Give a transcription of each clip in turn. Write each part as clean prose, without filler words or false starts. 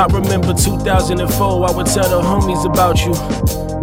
I remember 2004, I would tell the homies about you,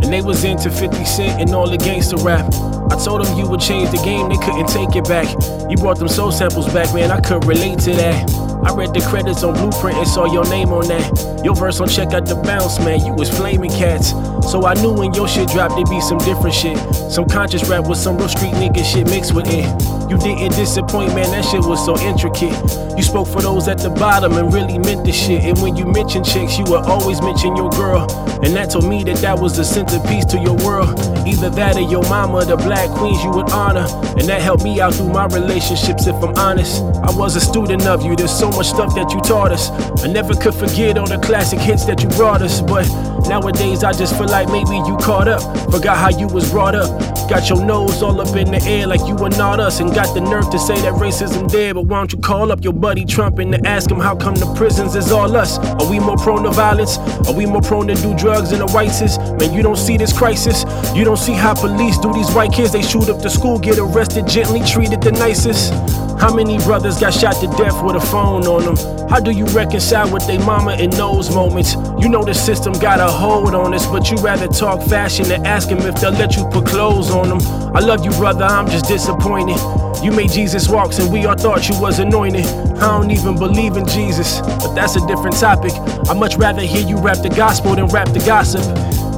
and they was into 50 Cent and all the gangster rap. I told them you would change the game, they couldn't take it back. You brought them soul samples back, man, I could relate to that. I read the credits on Blueprint and saw your name on that. Your verse on Check Out the Bounce, man, you was flaming cats. So I knew when your shit dropped, there'd be some different shit. Some conscious rap with some real street nigga shit mixed with it. You didn't disappoint, man, that shit was so intricate. You spoke for those at the bottom and really meant the shit. And when you mention chicks, you would always mention your girl. And that told me that that was the centerpiece to your world. Either that or your mama, the black queens you would honor. And that helped me out through my relationships, if I'm honest. I was a student of you, there's so much stuff that you taught us. I never could forget all the classic hits that you brought us. But nowadays I just feel like maybe you caught up. Forgot how you was brought up. Got your nose all up in the air like you were not us. And got the nerve to say that racism dead. But why don't you call up your buddy Trump and ask him how come the prisons is all us? Are we more prone to violence? Are we more prone to do drugs than the whites is? Man, you don't see this crisis. You don't see how police do these white kids. They shoot up the school, get arrested, gently treated the nicest. How many brothers got shot to death with a phone on them? How do you reconcile with they mama in those moments? You know the system got a hold on us, but you rather talk fashion than ask them if they'll let you put clothes on them. I love you, brother, I'm just disappointed. You made Jesus walks and we all thought you was anointed. I don't even believe in Jesus, but that's a different topic. I'd much rather hear you rap the gospel than rap the gossip.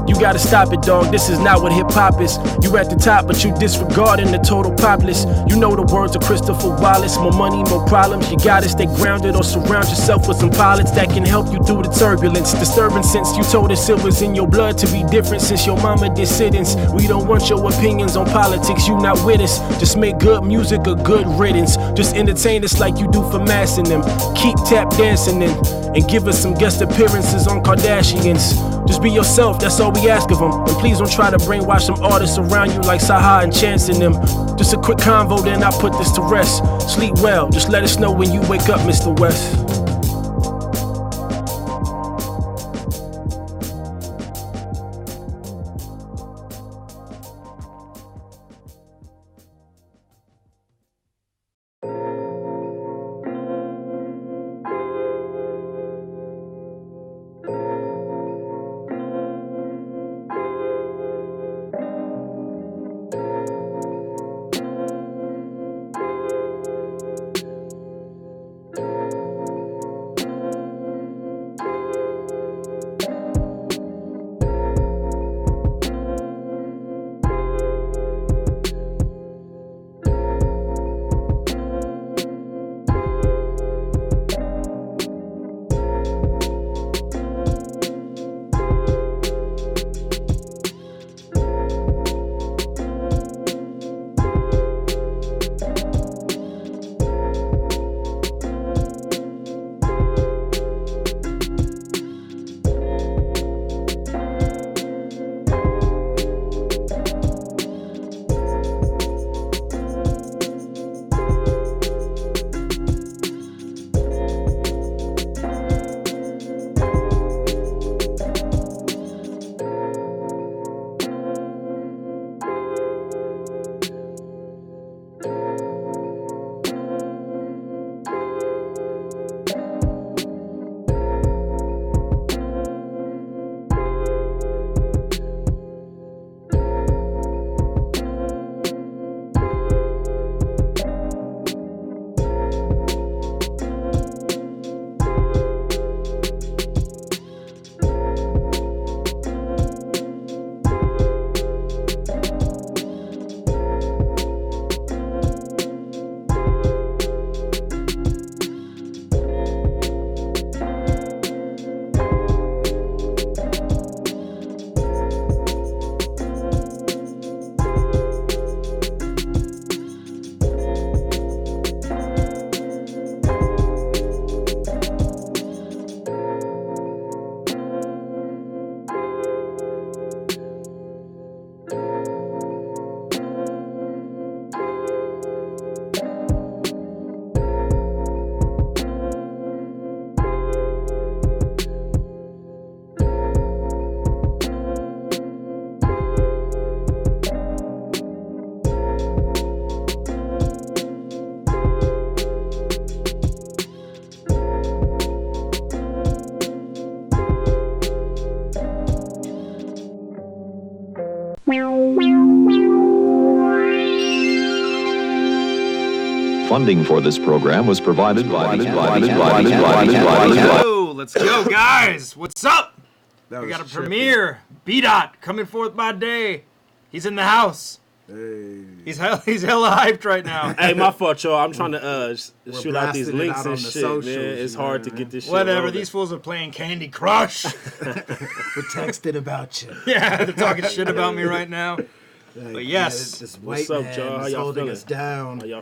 You gotta stop it, dog, this is not what hip-hop is. You at the top, but you disregarding the total populace. You know the words of Christopher Wallace. More money, more problems. You gotta stay grounded or surround yourself with some pilots that can help you through the turbulence. Disturbing since you told us it was in your blood to be different. Since your mama did sit-ins, we don't want your opinions on politics. You not with us. Just make good music a good riddance. Just entertain us like you do for massing them. Keep tap dancing them and give us some guest appearances on Kardashians. Just be yourself, that's all we ask of them. And please don't try to brainwash some artists around you like Saha and Chance and them. Just a quick convo, then I put this to rest. Sleep well, just let us know when you wake up, Mr. West. Funding for this program was provided by Avocado. Let's go, guys. What's up? We got a premiere. B-Dot coming forth by day. He's in the house. Hey. He's hella hyped right now. Hey, my fault, y'all. I'm trying to shoot out these links and shit, socials, man. It's hard to get this shit. Whatever. rolling. These fools are playing Candy Crush. We're texting about you. Yeah, they're talking shit about me right now. But yes. This What's white up, man y'all? How is y'all holding feeling? us down. How y'all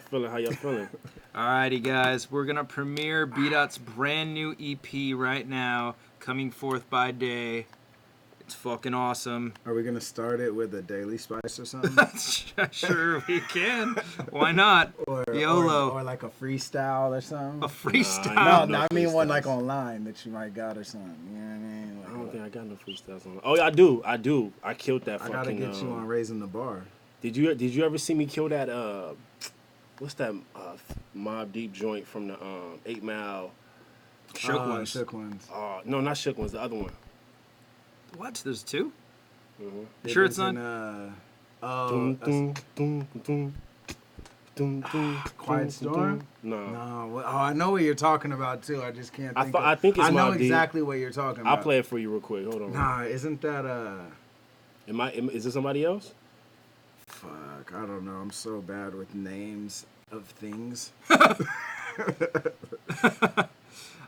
feeling? Alrighty, guys. We're going to premiere B-Dot's brand new EP right now, coming forth by day. It's fucking awesome. Are we gonna start it with a Daily Spice or something? Sure, we can. Why not? YOLO. Or like a freestyle or something? A freestyle? No, I mean one like online that you might got or something. You know what I mean? Like, I don't think I got no freestyles on. Oh, yeah, I do. I killed that I fucking. gotta get you on Raising the Bar. Did you ever see me kill that? What's that Mob Deep joint from the 8 Mile? Shook Ones. Shook Ones. No, not Shook Ones. The other one. What? There's two? Mm-hmm. You sure it's not? Quiet Storm? No. No. Oh, I know what you're talking about too. I just can't think. I think it's I know Mobb Deep. exactly what you're talking about. I'll play it for you real quick. Hold on. Nah, isn't that Is it somebody else? Fuck, I don't know. I'm so bad with names of things.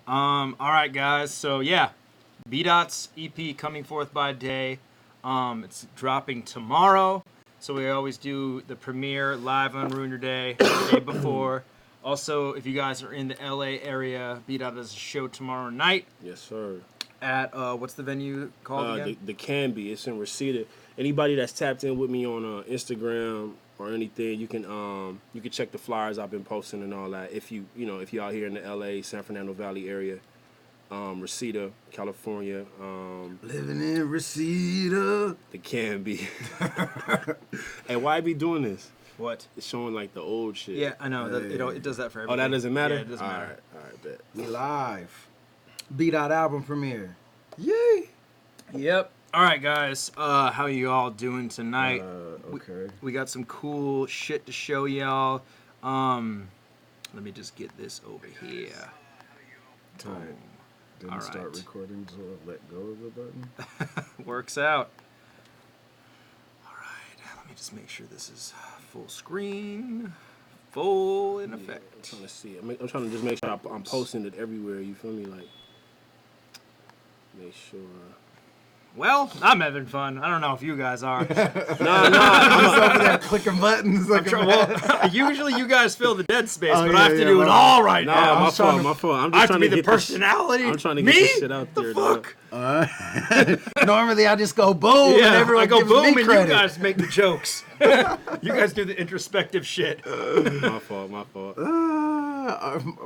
All right, guys. So yeah, B-Dot's EP coming forth by day. It's dropping tomorrow. So we always do the premiere live on Ruin Your Day the day before. Also, if you guys are in the LA area, B-Dot has a show tomorrow night. Yes, sir. At what's the venue called again? The Can Be. It's in Reseda. Anybody that's tapped in with me on Instagram or anything, you can check the flyers I've been posting and all that. If you out here in the LA, San Fernando Valley area, Reseda, California. Living in Reseda. The Can Be. Hey, why I be doing this? What? It's showing like the old shit. Yeah, I know. It does that for everything. Oh, that doesn't matter? Yeah, it doesn't matter. All right, bet. We live. B-Dot album premiere. Yay. Yep. All right, guys. How you all doing tonight? Okay. We got some cool shit to show y'all. Let me just get this over here. Tight. Didn't All start right. recording until I let go of the button. Works out. All right. Let me just make sure this is full screen, full in effect. I'm trying to see. I'm trying to just make sure I'm posting it everywhere. You feel me? Like, make sure. Well, I'm having fun. I don't know if you guys are. Nah. I'm just over there clicking buttons. Usually you guys fill the dead space, Oh, but yeah, I have to yeah, do it well, all right Nah, now. my fault. I'm just I have to trying be to the get this. personality. I'm trying to Me? get this shit out there. The fuck? Normally I just go boom and everyone I go gives boom me and credit. you guys make the jokes. You guys do the introspective shit. My fault.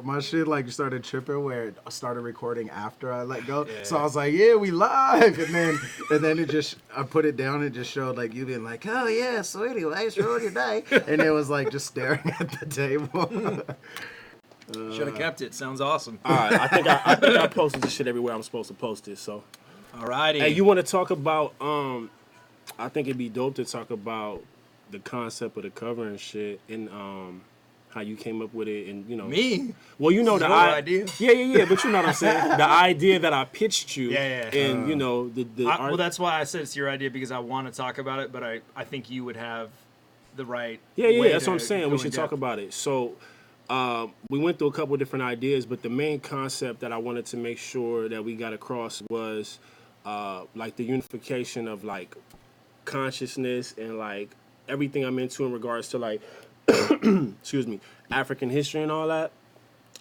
My shit like started tripping where it started recording after I let go. Yeah. So I was like, yeah, we live. And then it just, I put it down. It just showed like you being like, oh yeah, so anyways, ruin your day. And it was like just staring at the table. Should have kept it. Sounds awesome. All right, I think I posted this shit everywhere I'm supposed to post it. So, alrighty. hey, you want to talk about? I think it'd be dope to talk about the concept of the cover and shit, and how you came up with it, and Me? Well, the idea. Yeah. But you know what I'm saying? The idea that I pitched you. Yeah. And Well, that's why I said it's your idea, because I want to talk about it, but I think you would have the right. Yeah. That's what I'm saying. We should talk about it. So. We went through a couple different ideas, but the main concept that I wanted to make sure that we got across was like the unification of like consciousness and like everything I'm into in regards to like excuse me, African history and all that.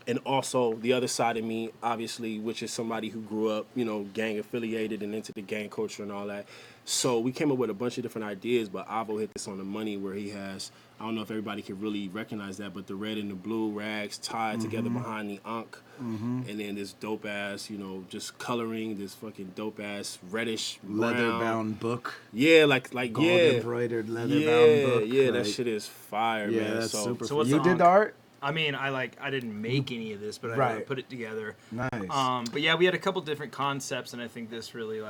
And also the other side of me, obviously, which is somebody who grew up, gang affiliated and into the gang culture and all that. So we came up with a bunch of different ideas, but Avo hit this on the money where he has, I don't know if everybody can really recognize that, but the red and the blue rags tied together behind the ankh. And then this dope ass, just coloring, this fucking dope ass reddish brown. Leather bound book. Yeah, like Gold embroidered leather bound book. Yeah, that shit is fire, man. Yeah, that's super. So what's you the did ankh? the art? I mean, I didn't make any of this, but I put it together. Nice. But yeah, we had a couple different concepts, and I think this really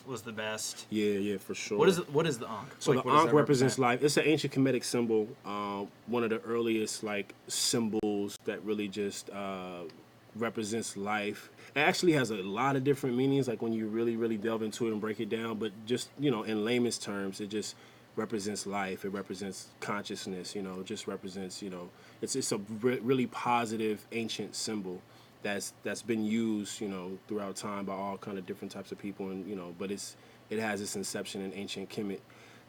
was the best. Yeah, for sure. What is the Ankh? So Like, the what does Ankh that represents represent? life. It's an ancient Kemetic symbol, one of the earliest like symbols that really just represents life. It actually has a lot of different meanings, like when you really, really delve into it and break it down. But just, in layman's terms, it just represents life. It represents consciousness. It just represents, it's a really positive ancient symbol that's been used, throughout time by all kind of different types of people, and but it has its inception in ancient Kemet.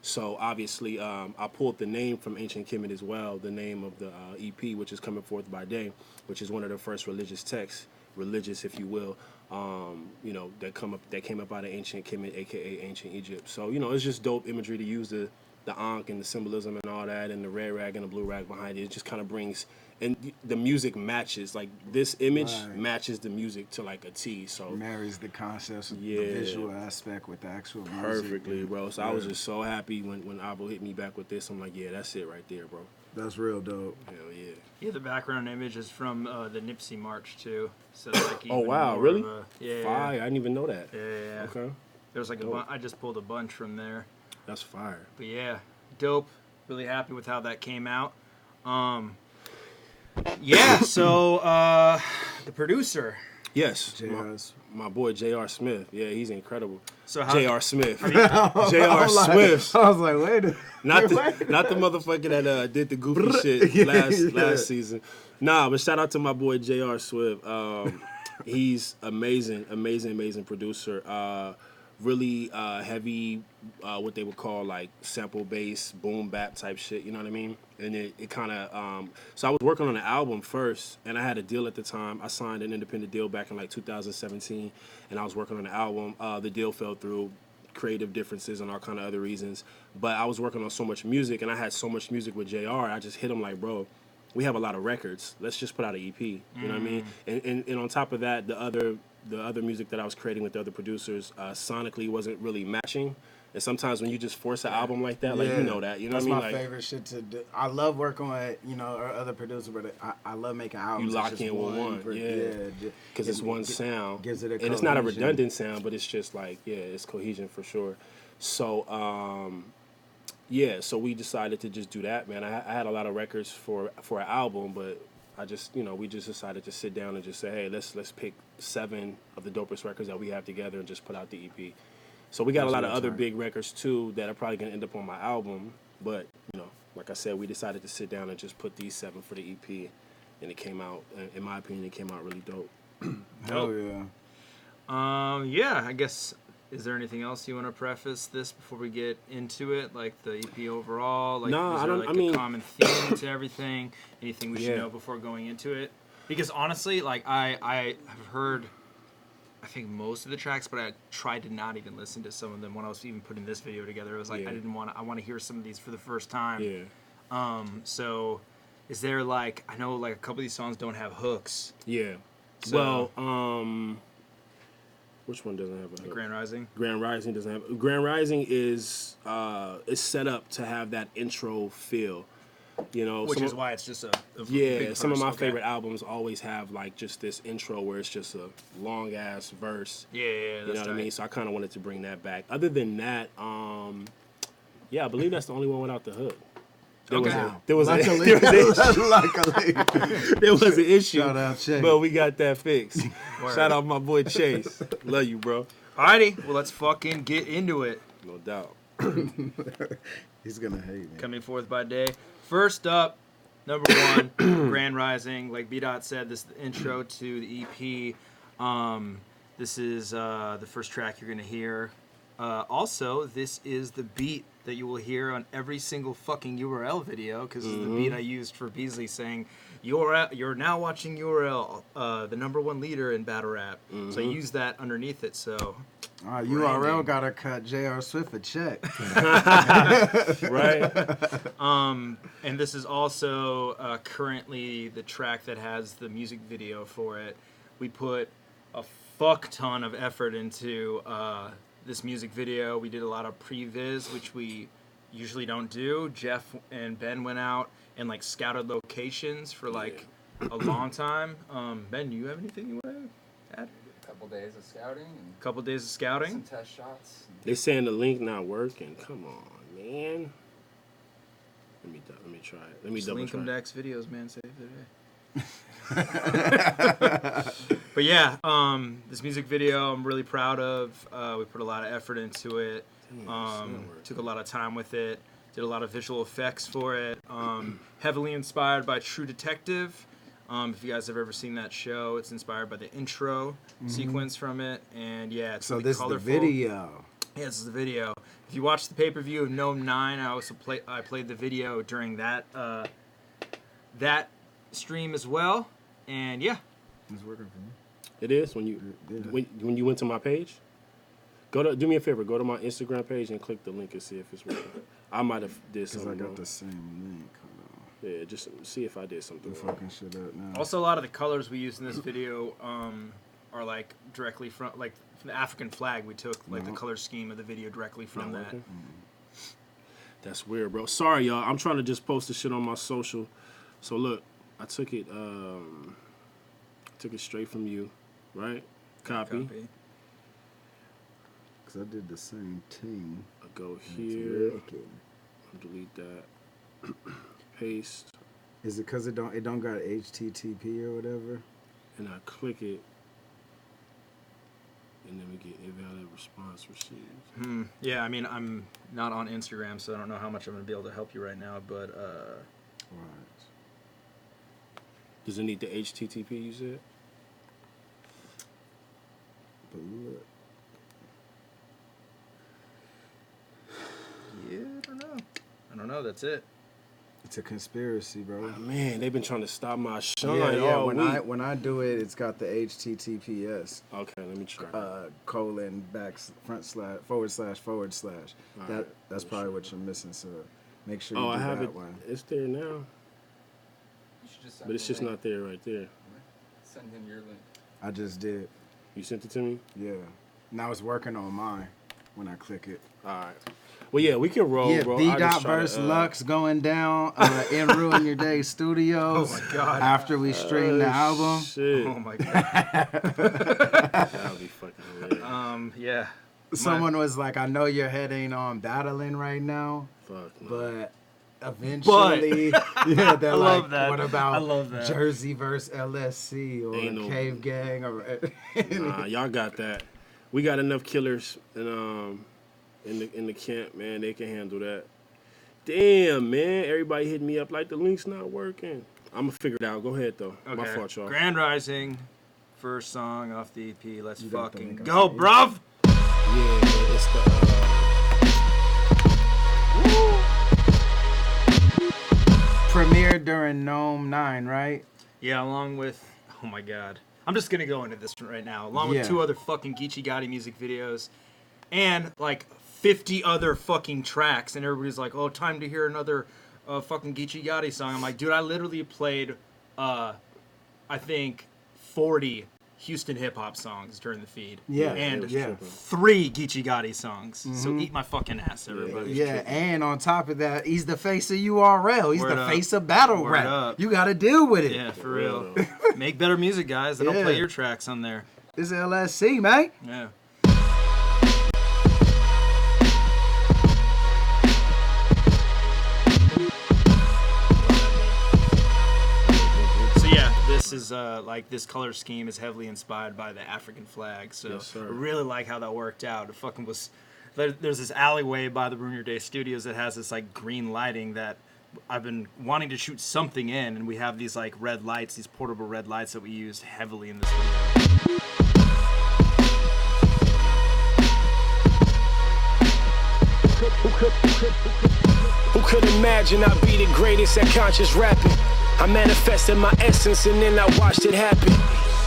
So obviously, I pulled the name from ancient Kemet as well, the name of the EP, which is Coming Forth by Day, which is one of the first religious texts, if you will, that came up out of ancient Kemet, aka ancient Egypt. So it's just dope imagery to use the Ankh and the symbolism and all that, and the red rag and the blue rag behind it. It just kind of brings, and the music matches, like this image matches the music to like a T. So marries the concepts of the visual aspect with the actual music. Perfectly, bro. So I was just so happy when Avo hit me back with this. I'm like, yeah, that's it right there, bro. That's real dope. Hell yeah. Yeah, the background image is from the Nipsey March too. So like oh even wow, more really? of a, Fire. I didn't even know that. Yeah. Okay. There was like I just pulled a bunch from there. That's fire. But yeah, dope. Really happy with how that came out. So the producer. Yes. My boy JR Smith. Yeah, he's incredible. So how JR Smith. JR Swiftz. I was like, wait a Not the motherfucker that did the goofy shit last season. Nah, but shout out to my boy JR Swift. He's amazing producer. Really heavy, what they would call like sample bass, boom bap type shit. You know what I mean? And it kind of. So I was working on an album first, and I had a deal at the time. I signed an independent deal back in like 2017, and I was working on an album. The deal fell through, creative differences and all kind of other reasons. But I was working on so much music, and I had so much music with JR. I just hit him like, bro, we have a lot of records. Let's just put out an EP. You know what I mean? And on top of that, the other music that I was creating with the other producers sonically wasn't really matching. And sometimes when you just force an album like that, like you know that, you know That's what I mean? my favorite shit to do. I love working with other producers, but I love making albums. You lock in with one, because it's one sound, gives it a and it's not a cohesion. redundant sound, but it's just like it's cohesion for sure. So so we decided to just do that, man. I had a lot of records for an album, but I just, we just decided to sit down and just say, hey, let's pick 7 of the dopest records that we have together and just put out the EP. So we got a lot of other big records too that are probably gonna end up on my album, but like I said, we decided to sit down and just put these 7 for the EP, and it came out, in my opinion, it came out really dope. Hell yeah. I guess. Is there anything else you want to preface this before we get into it, like the EP overall? Like, No, is I there don't. like I mean, a common theme to everything? Anything we should know before going into it? Because honestly, like I have heard, I think most of the tracks, but I tried to not even listen to some of them when I was even putting this video together. It was like I want to hear some of these for the first time. Yeah. So, is there like, I know like a couple of these songs don't have hooks. Yeah. So, well, which one doesn't have a hook? Grand Rising. Grand Rising doesn't have. Grand Rising is set up to have that intro feel, Which is why it's just a big some of verse. my favorite albums always have like just this intro where it's just a long ass verse. Yeah, you know that's what I tight. mean. So I kind of wanted to bring that back. Other than that, I believe that's the only one without the hook. There was an issue, Shout out Chase. but we got that fixed. Shout out my boy Chase. Love you, bro. Alrighty, well let's fucking get into it. No doubt. He's gonna hate me. Coming Forth by Day. First up, number 1, Grand Rising. Like B-Dot said, this is the intro to the EP. This is the first track you're gonna hear. Also, this is the beat that you will hear on every single fucking URL video, because this is the beat I used for Beasley saying, you're now watching URL, the #1 leader in battle rap. So I used that underneath it, so... URL gotta cut JR Swift a check. Right? And this is also currently the track that has the music video for it. We put a fuck ton of effort into... this music video. We did a lot of previs, which we usually don't do. Jeff and Ben went out and like scouted locations for like a long time. Ben, do you have anything you want to add? Couple days of scouting and Couple days of some scouting. test shots. They saying the link not working. Come on, man. Let me try it. Let me Just double link them try. to X videos, man. Save the day. But yeah, this music video I'm really proud of. We put a lot of effort into it. Took a lot of time with it. Did a lot of visual effects for it. Heavily inspired by True Detective. If you guys have ever seen that show, it's inspired by the intro sequence from it. And yeah, it's So really this colorful. is the video. Yeah, this is the video. If you watch the pay-per-view of Gnome 9, I played the video during that stream as well. And yeah. It's working for me. It is when you when you went to my page. Do me a favor. Go to my Instagram page and click the link and see if it's working. I might have did Because something I got wrong. the same link. Hold on. Yeah, just see if I did something I'm wrong. fucking shit up now. Also, a lot of the colors we used in this video are like directly from the African flag. We took like the color scheme of the video directly from Not that. working? That's weird, bro. Sorry, y'all. I'm trying to just post the shit on my social. So look, I took it straight from you, right? Copy. Because I did the same thing. I go It's here. working. Delete that. Paste. Is it because it don't got HTTP or whatever? And I click it. And then we get invalid response received. Yeah, I mean, I'm not on Instagram, so I don't know how much I'm going to be able to help you right now, but Right. Does it need the HTTP, you said? But look. yeah, I don't know, that's it. It's a conspiracy, bro. Oh, man, they've been trying to stop my shine Yeah. all week. When I do it, it's got the HTTPS Okay, let me try. colon / forward slash. That's probably what you're missing. So make sure you do I have that it. one. It's there now. You should just send But it's the just link. not there right there. Send him your link. I just did. You sent it to me? Yeah. Now it's working on mine when I click it. All right. Well, yeah, we can roll, Yeah, bro. B. I just try to, Verse Lux going down in Ruin Your Day Studios. Oh my God. After we stream the album. Shit. Oh my God. That'll be fucking hilarious. Yeah. Someone was like, I know your head ain't on battling right now, Fuck, no. but eventually, yeah, they're like, love that. what about I love that. Jersey versus LSC or Ain't no- Cave Gang or Nah, y'all got that. We got enough killers in the camp, man. They can handle that. Damn, man. Everybody hitting me up like the link's not working. I'm gonna figure it out. Go ahead though. Okay. My fault, y'all. Grand Rising, first song off the EP. Let's got the fucking link, I go, see. bruv. Yeah, it's the. premiered during Gnome 9, right? Yeah, along with, oh my God. I'm just gonna go into this right now. Along with Yeah. 2 other fucking Geechee Gotti music videos and like 50 other fucking tracks, and everybody's like, oh, time to hear another fucking Geechee Gotti song. I'm like, dude, I literally played, I think, 40 Houston hip hop songs during the feed. Yeah, And yeah. 3 Geechee Gotti songs. So eat my fucking ass, everybody. Yeah, and on top of that, he's the face of URL. He's Word the up. face of battle Word rap. up. You got to deal with it. Yeah, for real. Make better music, guys. They don't Yeah. play your tracks on there. It's LSC, man. Yeah. So yeah, this is like this color scheme is heavily inspired by the African flag. So Yes, sir. I really like how that worked out. It fucking was. There's this alleyway by the Ruin Your Day Studios that has this like green lighting that I've been wanting to shoot something in, and we have these like red lights, these portable red lights that we used heavily in this video. Who could imagine I'd be the greatest at conscious rapping? I manifested my essence and then I watched it happen.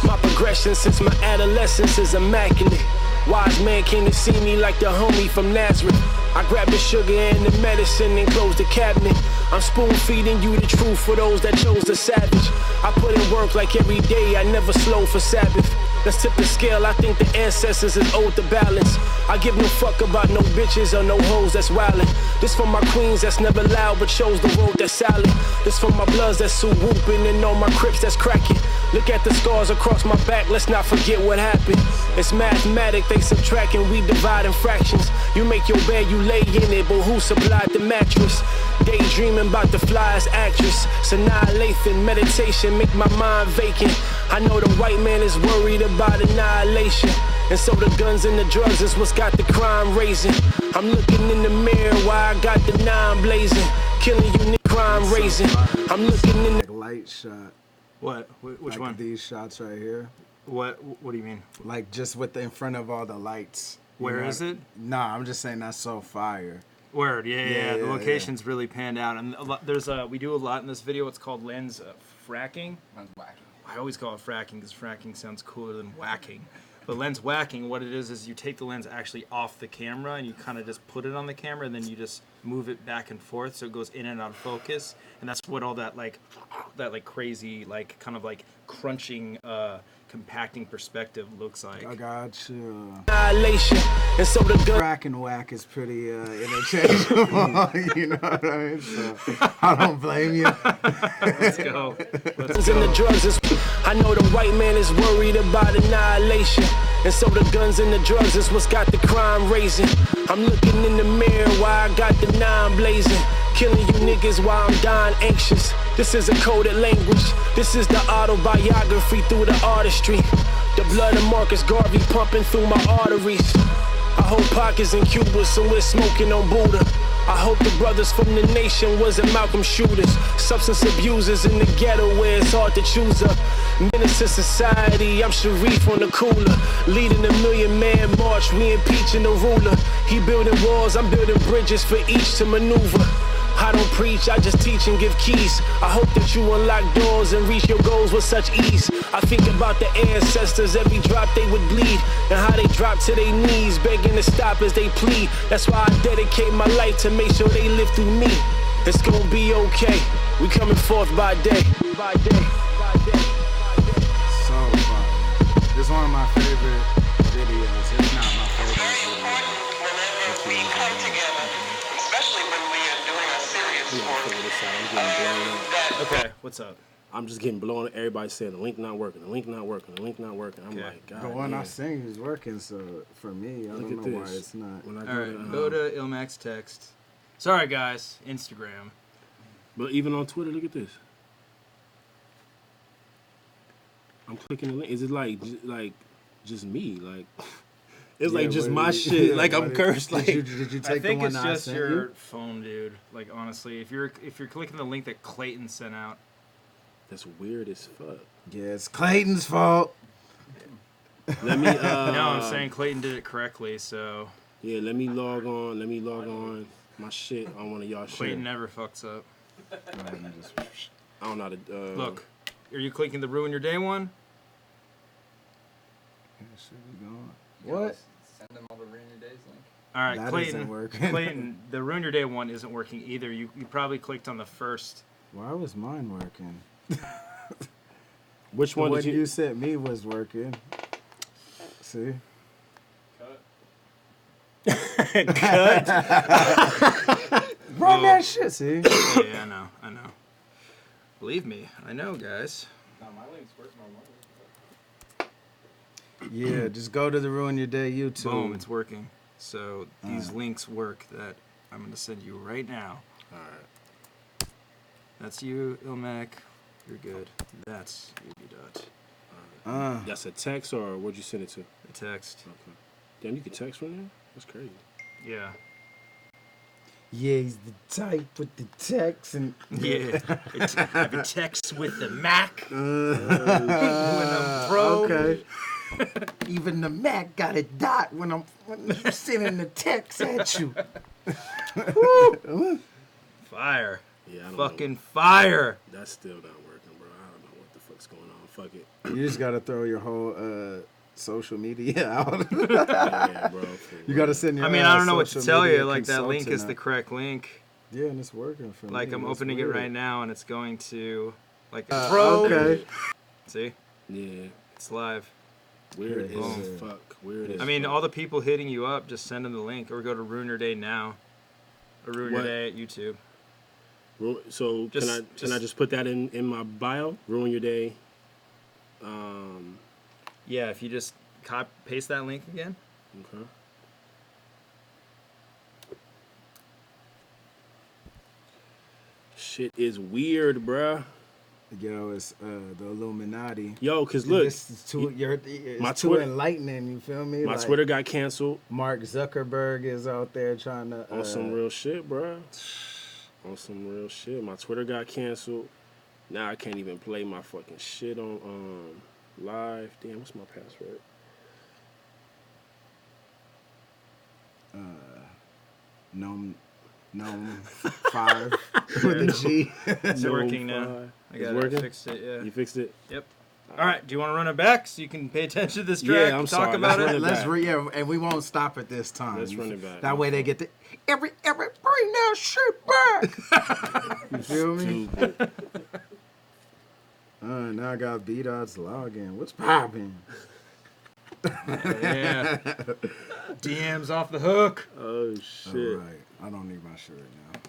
My progression since my adolescence is immaculate. Wise man came to see me like the homie from Nazareth. I grabbed the sugar and the medicine and closed the cabinet. I'm spoon feeding you the truth for those that chose the savage. I put in work like every day, I never slow for Sabbath. Let's tip the scale, I think the ancestors is owed the balance. I give no fuck about no bitches or no hoes that's wildin'. This for my queens that's never loud but chose the road that's silent. This for my bloods that's so whooping and all my crips that's cracking. Look at the scars across my back, let's not forget what happened. It's mathematic, they subtract and we divide in fractions. You make your bed, you lay in it, but who supplied the mattress? Daydreaming about the flyest actress. Annihilation, meditation, make my mind vacant. I know the white man is worried about annihilation. And so the guns and the drugs is what's got the crime raising. I'm looking in the mirror while I got the 9 blazing. Killing you, crime raising. I'm looking in the Light shot. What? Which Like one? these shots right here. What do you mean? Like just with in front of all the lights. Where is it? Nah, I'm just saying that's so fire. Word, yeah. The yeah, location's really panned out, and we do a lot in this video. It's called lens fracking. Lens whacking. I always call it fracking because fracking sounds cooler than whacking. But lens whacking, what it is you take the lens actually off the camera and you kind of just put it on the camera, and then you just move it back and forth so it goes in and out of focus. And that's what all that crazy kind of crunching compacting perspective looks like. I got you. annihilation. And so the gun. Crack and whack is pretty interchangeable. You know what I mean? So I don't blame you. Let's go. In the drugs is, I know the white man is worried about annihilation. And so the guns and the drugs is what's got the crime raising. I'm looking in the mirror while I got the 9 blazing. Killing you niggas while I'm dying anxious. This is a coded language. This is the autobiography through the artistry. The blood of Marcus Garvey pumping through my arteries. I hold pockets in Cuba, so we're smoking on Buddha. I hope the brothers from the nation wasn't Malcolm shooters. Substance abusers in the ghetto where it's hard to choose a menace to society. I'm Sharif on the cooler, leading a 1,000,000-man march. We impeaching the ruler. He building walls, I'm building bridges for each to maneuver. I don't preach, I just teach and give keys. I hope that you unlock doors and reach your goals with such ease. I think about the ancestors, every drop they would bleed, and how they drop to their knees, begging to stop as they plead. That's why I dedicate my life to make sure they live through me. It's gonna be okay, we coming forth by day. By day, by day, by day. So fire. It's one of my favorite videos. It's not my favorite video. Whenever we come together, especially when we are doing a serious work, Okay, what's up? I'm just getting blown. Everybody's saying the link not working, the link not working, the link not working. I'm Okay. like, God. The one I damn. seen is working, so for me, I Look don't at know why this. it's not. When I All go right, to, go to Illmac's text. Sorry, guys. Instagram. But even on Twitter, look at this. I'm clicking the link. Is it like just me? Like it's like just my shit. Like I'm cursed. Like Did you I take think the it's one I just sent your you? phone, dude. Like honestly, if you're clicking the link that Clayton sent out, that's weird as fuck. Yeah, it's Clayton's fault. Let me. no, I'm saying Clayton did it correctly. So Yeah, let me log on. Let me log on my shit on one of y'all shit. Clayton never fucks up. I don't know how to. Look, are you clicking the ruin your day one? What? Send them all the Rainy Days link. All right, That Clayton. isn't working. Clayton, the ruin your day one isn't working either. You probably clicked on the first. Why was mine working? Which The one one did you? you sent me was working. See? Run that shit, see? Yeah, I know. Believe me, I know, guys. No, my link's working on mine. Yeah, just go to the Ruin Your Day YouTube. Boom, it's working. So these links work that I'm going to send you right now. All right. That's you, Illmac. You're good. That's you, Dot. That's a text or what'd you send it to? The text. Okay. Damn, you can text from there? That's crazy. Yeah. Yeah, he's the type with the text and Yeah. Have a text with the Mac. When I'm pro. okay. Even the Mac got a dot when I'm sending the text at you. Fire. Yeah, I don't Fucking fire. know. That's still not working, bro. I don't know what the fuck's going on. Fuck it. You just gotta throw your whole social media out. Yeah, bro. You gotta send your. I mean, I don't know what to social tell media you. Like, that link is consultant the out. correct link. Yeah, and it's working for me. Like, I'm That's opening it weird. right now, and it's going to, like, Okay. see? Yeah. It's live. Weird as fuck. Weird as I mean, fuck. all the people hitting you up, just send them the link or go to Ruin Your Day now. Or Ruin Your Day at YouTube. So can I just put that in my bio? Ruin Your Day. Yeah, if you just paste that link again. Okay. Shit is weird, bruh. Yo, it's the Illuminati. Yo, cause look, It's too my too Twitter- enlightening. You feel me? my Like, Twitter got canceled Mark Zuckerberg is out there trying to on some real shit, bruh. On some real shit. My Twitter got canceled. Now I can't even play my fucking shit on live. Damn, what's my password? Gnome 5 with a G. It's working now. I It's got working? it. Fixed it, yeah. You fixed it? Yep. All right, do you want to run it back so you can pay attention to this track I'm and talk sorry. about Let's it? run Let's back. and we won't stop at this time. Let's run it back. That way they get the every bring that shit back. You feel me? Stupid. Now I got B-Dot's login. What's popping? Yeah. DM's off the hook. Oh shit. All right, I don't need my shirt now.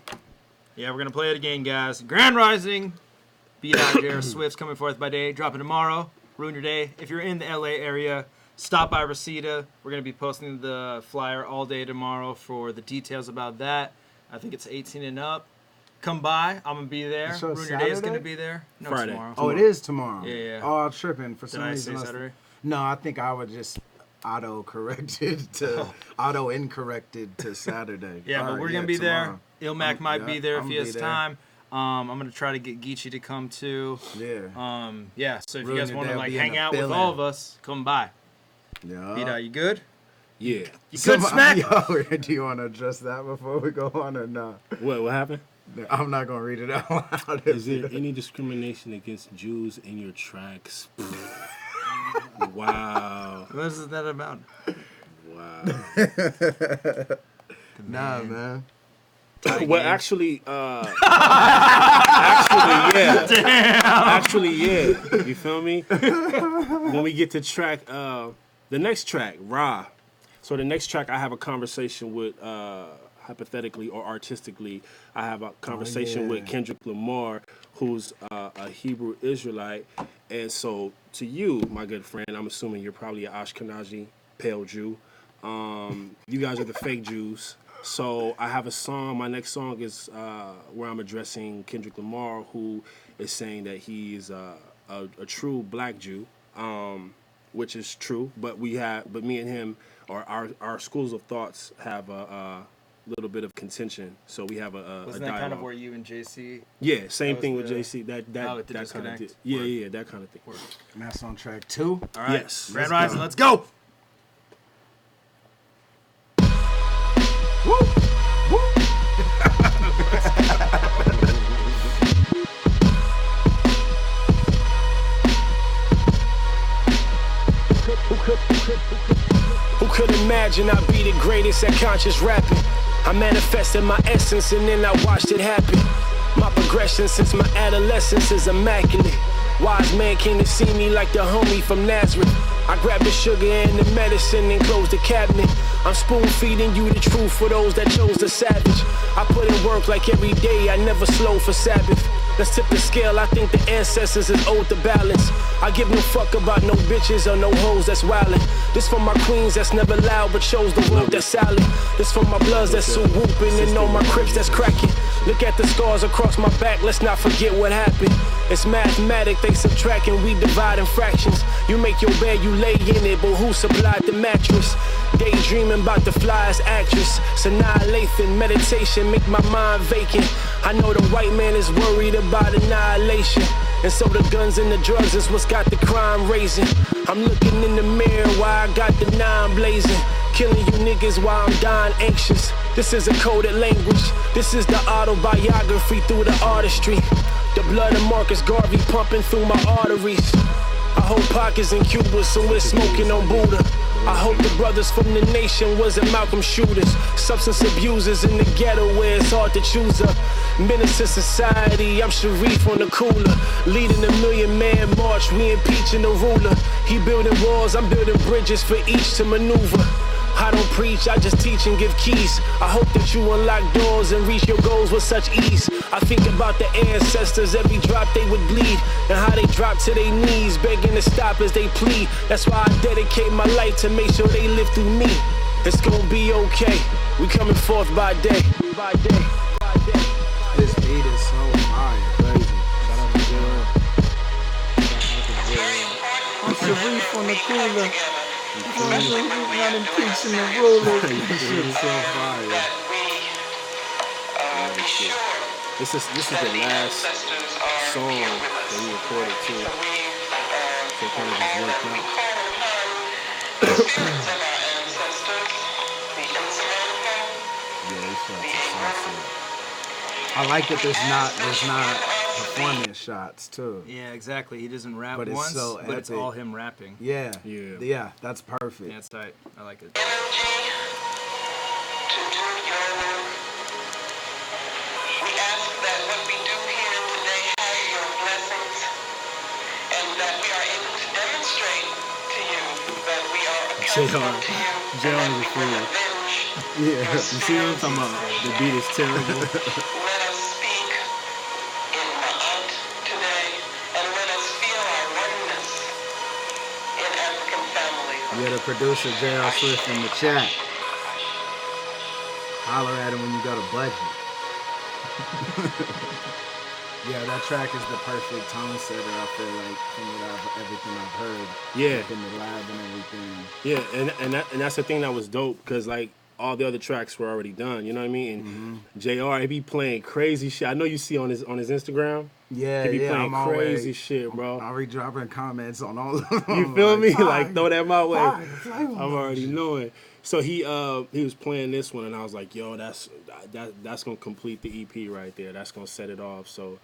Yeah, we're going to play it again, guys. Grand Rising. JR Swiftz coming forth by day. Dropping tomorrow. Ruin Your Day. If you're in the LA area, stop by Reseda. We're going to be posting the flyer all day tomorrow for the details about that. I think it's 18 and up. Come by. I'm going to be there. The show's Ruin Your Day is going to Saturday? be there. No, Friday. tomorrow. Oh, it is tomorrow. Yeah. Oh, I'm tripping for Did some I reason. say Saturday? No, I think I would just auto-incorrected to Saturday. Yeah, All but right, we're going to be tomorrow. there. Illmac might be there if I'm he gonna has be there. time. I'm going to try to get Geechee to come too. Yeah. Yeah, so if you Ruin guys Your want Day to will like be in hang the out with building. all of us, come by. Yeah. Vita, you good? Yeah. You good, Smack? Yo, do you want to address that before we go on or not? What happened? I'm not going to read it out loud. Is there any discrimination against Jews in your tracks? Wow. What is that about? Wow. Nah, man. Well, actually, yeah. Actually, yeah. You feel me? When we get to track, the next track, Ra. So the next track, I have a conversation with, hypothetically or artistically, I have a conversation with Kendrick Lamar, who's a Hebrew Israelite. And so to you, my good friend, I'm assuming you're probably an Ashkenazi pale Jew. You guys are the fake Jews. So I have a song. My next song is where I'm addressing Kendrick Lamar, who is saying that he is a true black Jew, which is true. But me and him, or our schools of thoughts have a little bit of contention. So we have a Wasn't a that dialogue. kind of where you and JC? Yeah, same was thing with the- JC. That it that kind of disconnect? thing. Yeah, that kind of thing. And that's on track 2. All right. Yes. Grand Let's Rising, go. let's go. Who could imagine I'd be the greatest at conscious rapping? I manifested my essence and then I watched it happen. My progression since my adolescence is immaculate. Wise man came to see me like the homie from Nazareth. I grabbed the sugar and the medicine and closed the cabinet. I'm spoon feeding you the truth for those that chose the savage. I put in work like every day, I never slow for Sabbath. Let's tip the scale, I think the ancestors is owed the balance. I give no fuck about no bitches or no hoes that's wildin'. This for my queens that's never loud but shows the world that's silent. This for my bloods that's so whooping and all my crips that's cracking. Look at the scars across my back, let's not forget what happened. It's mathematic, they subtract and we divide in fractions. You make your bed, you lay in it, but who supplied the mattress? Daydreaming about the flyest actress. Annihilation, meditation, make my mind vacant. I know the white man is worried about annihilation. And so the guns and the drugs is what's got the crime raising. I'm looking in the mirror while I got the 9 blazing. Killing you niggas while I'm dying anxious. This is a coded language. This is the autobiography through the artistry. The blood of Marcus Garvey pumping through my arteries. I hold pockets in Cuba, so we're smoking on Buddha. I hope the brothers from the nation wasn't Malcolm shooters. Substance abusers in the ghetto where it's hard to choose a menace to society. I'm Sharif on the cooler, leading a million-man march. We impeaching the ruler. He building walls, I'm building bridges for each to maneuver. I don't preach, I just teach and give keys. I hope that you unlock doors and reach your goals with such ease. I think about the ancestors, every drop they would bleed, and how they drop to their knees, begging to stop as they plead. That's why I dedicate my life to make sure they live through me. It's gonna be okay, we coming forth by day. By day, by day. This beat is so fire. Crazy. Shout out to JR. I'm Sharif on the cooler. not impeaching the rulers. This shit's so fire. This is the last song that we recorded too. So kind of just worked out. I like that there's not performance shots too. Yeah, exactly. He doesn't rap But it's once, so but it's epic. all him rapping. Yeah. Yeah. Yeah, that's perfect. Yeah, it's tight. I like it. Energy to do your work. We ask that what we do here today has your blessings, and that we are able to demonstrate to you that we are accountable to you, JR and is a that we will fool. avenge Yeah. your You see what I'm talking about? The beat is terrible. Let us speak in Ma'at today, and let us feel our oneness in African families. Yeah, the producer JR Swiftz in the chat. Holler at him when you got a budget. Yeah, that track is the perfect tone setter, I feel like, from everything I've heard. Yeah. Like in the lab and everything. Yeah, and that's the thing that was dope, because like all the other tracks were already done, you know what I mean? And JR, he be playing crazy shit. I know you see on his Instagram. Yeah, He be yeah, playing I'm crazy always, shit, bro. I'll be dropping comments on all of them. You feel me? fire, Like throw that my way. fire, flavor I'm already motion. knowing. So he was playing this one, and I was like, yo, that's gonna complete the EP right there. That's gonna set it off. So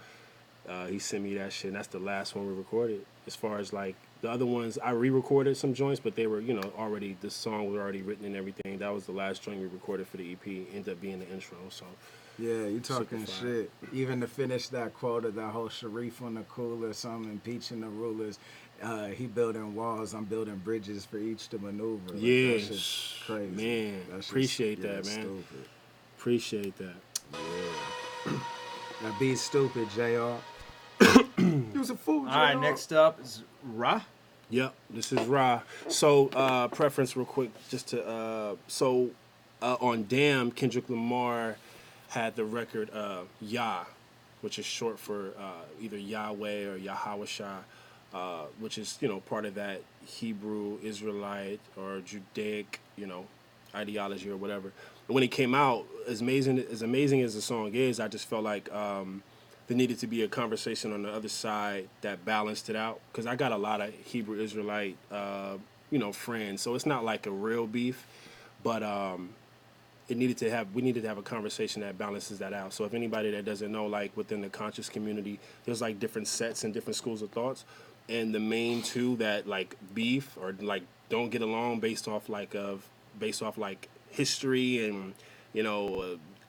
he sent me that shit, and that's the last one we recorded. As far as like the other ones, I re-recorded some joints, but they were, already, the song was already written and everything. That was the last joint we recorded for the EP. Ended up being the intro. So Yeah, you talking Super fire. shit. Even to finish that quote of that whole Sharif on the cooler, some impeaching the rulers. He building walls, I'm building bridges for each to maneuver. Like, Yeah, that shit's crazy. man, That shit's- appreciate yeah, that, it's man. Stupid. appreciate that. That beat's stupid, JR. You was a fool, JR. All right, next up is Ra. Yep, this is Ra. So, preference real quick, just to, on Damn, Kendrick Lamar had the record Yah, which is short for either Yahweh or Yahawashah, which is, part of that Hebrew, Israelite, or Judaic, ideology or whatever. And when it came out, as amazing as the song is, I just felt like there needed to be a conversation on the other side that balanced it out. Because I got a lot of Hebrew Israelite, friends. So it's not like a real beef, but we needed to have a conversation that balances that out. So if anybody that doesn't know, like within the conscious community, there's like different sets and different schools of thoughts. And the main two that like beef or like don't get along based off history and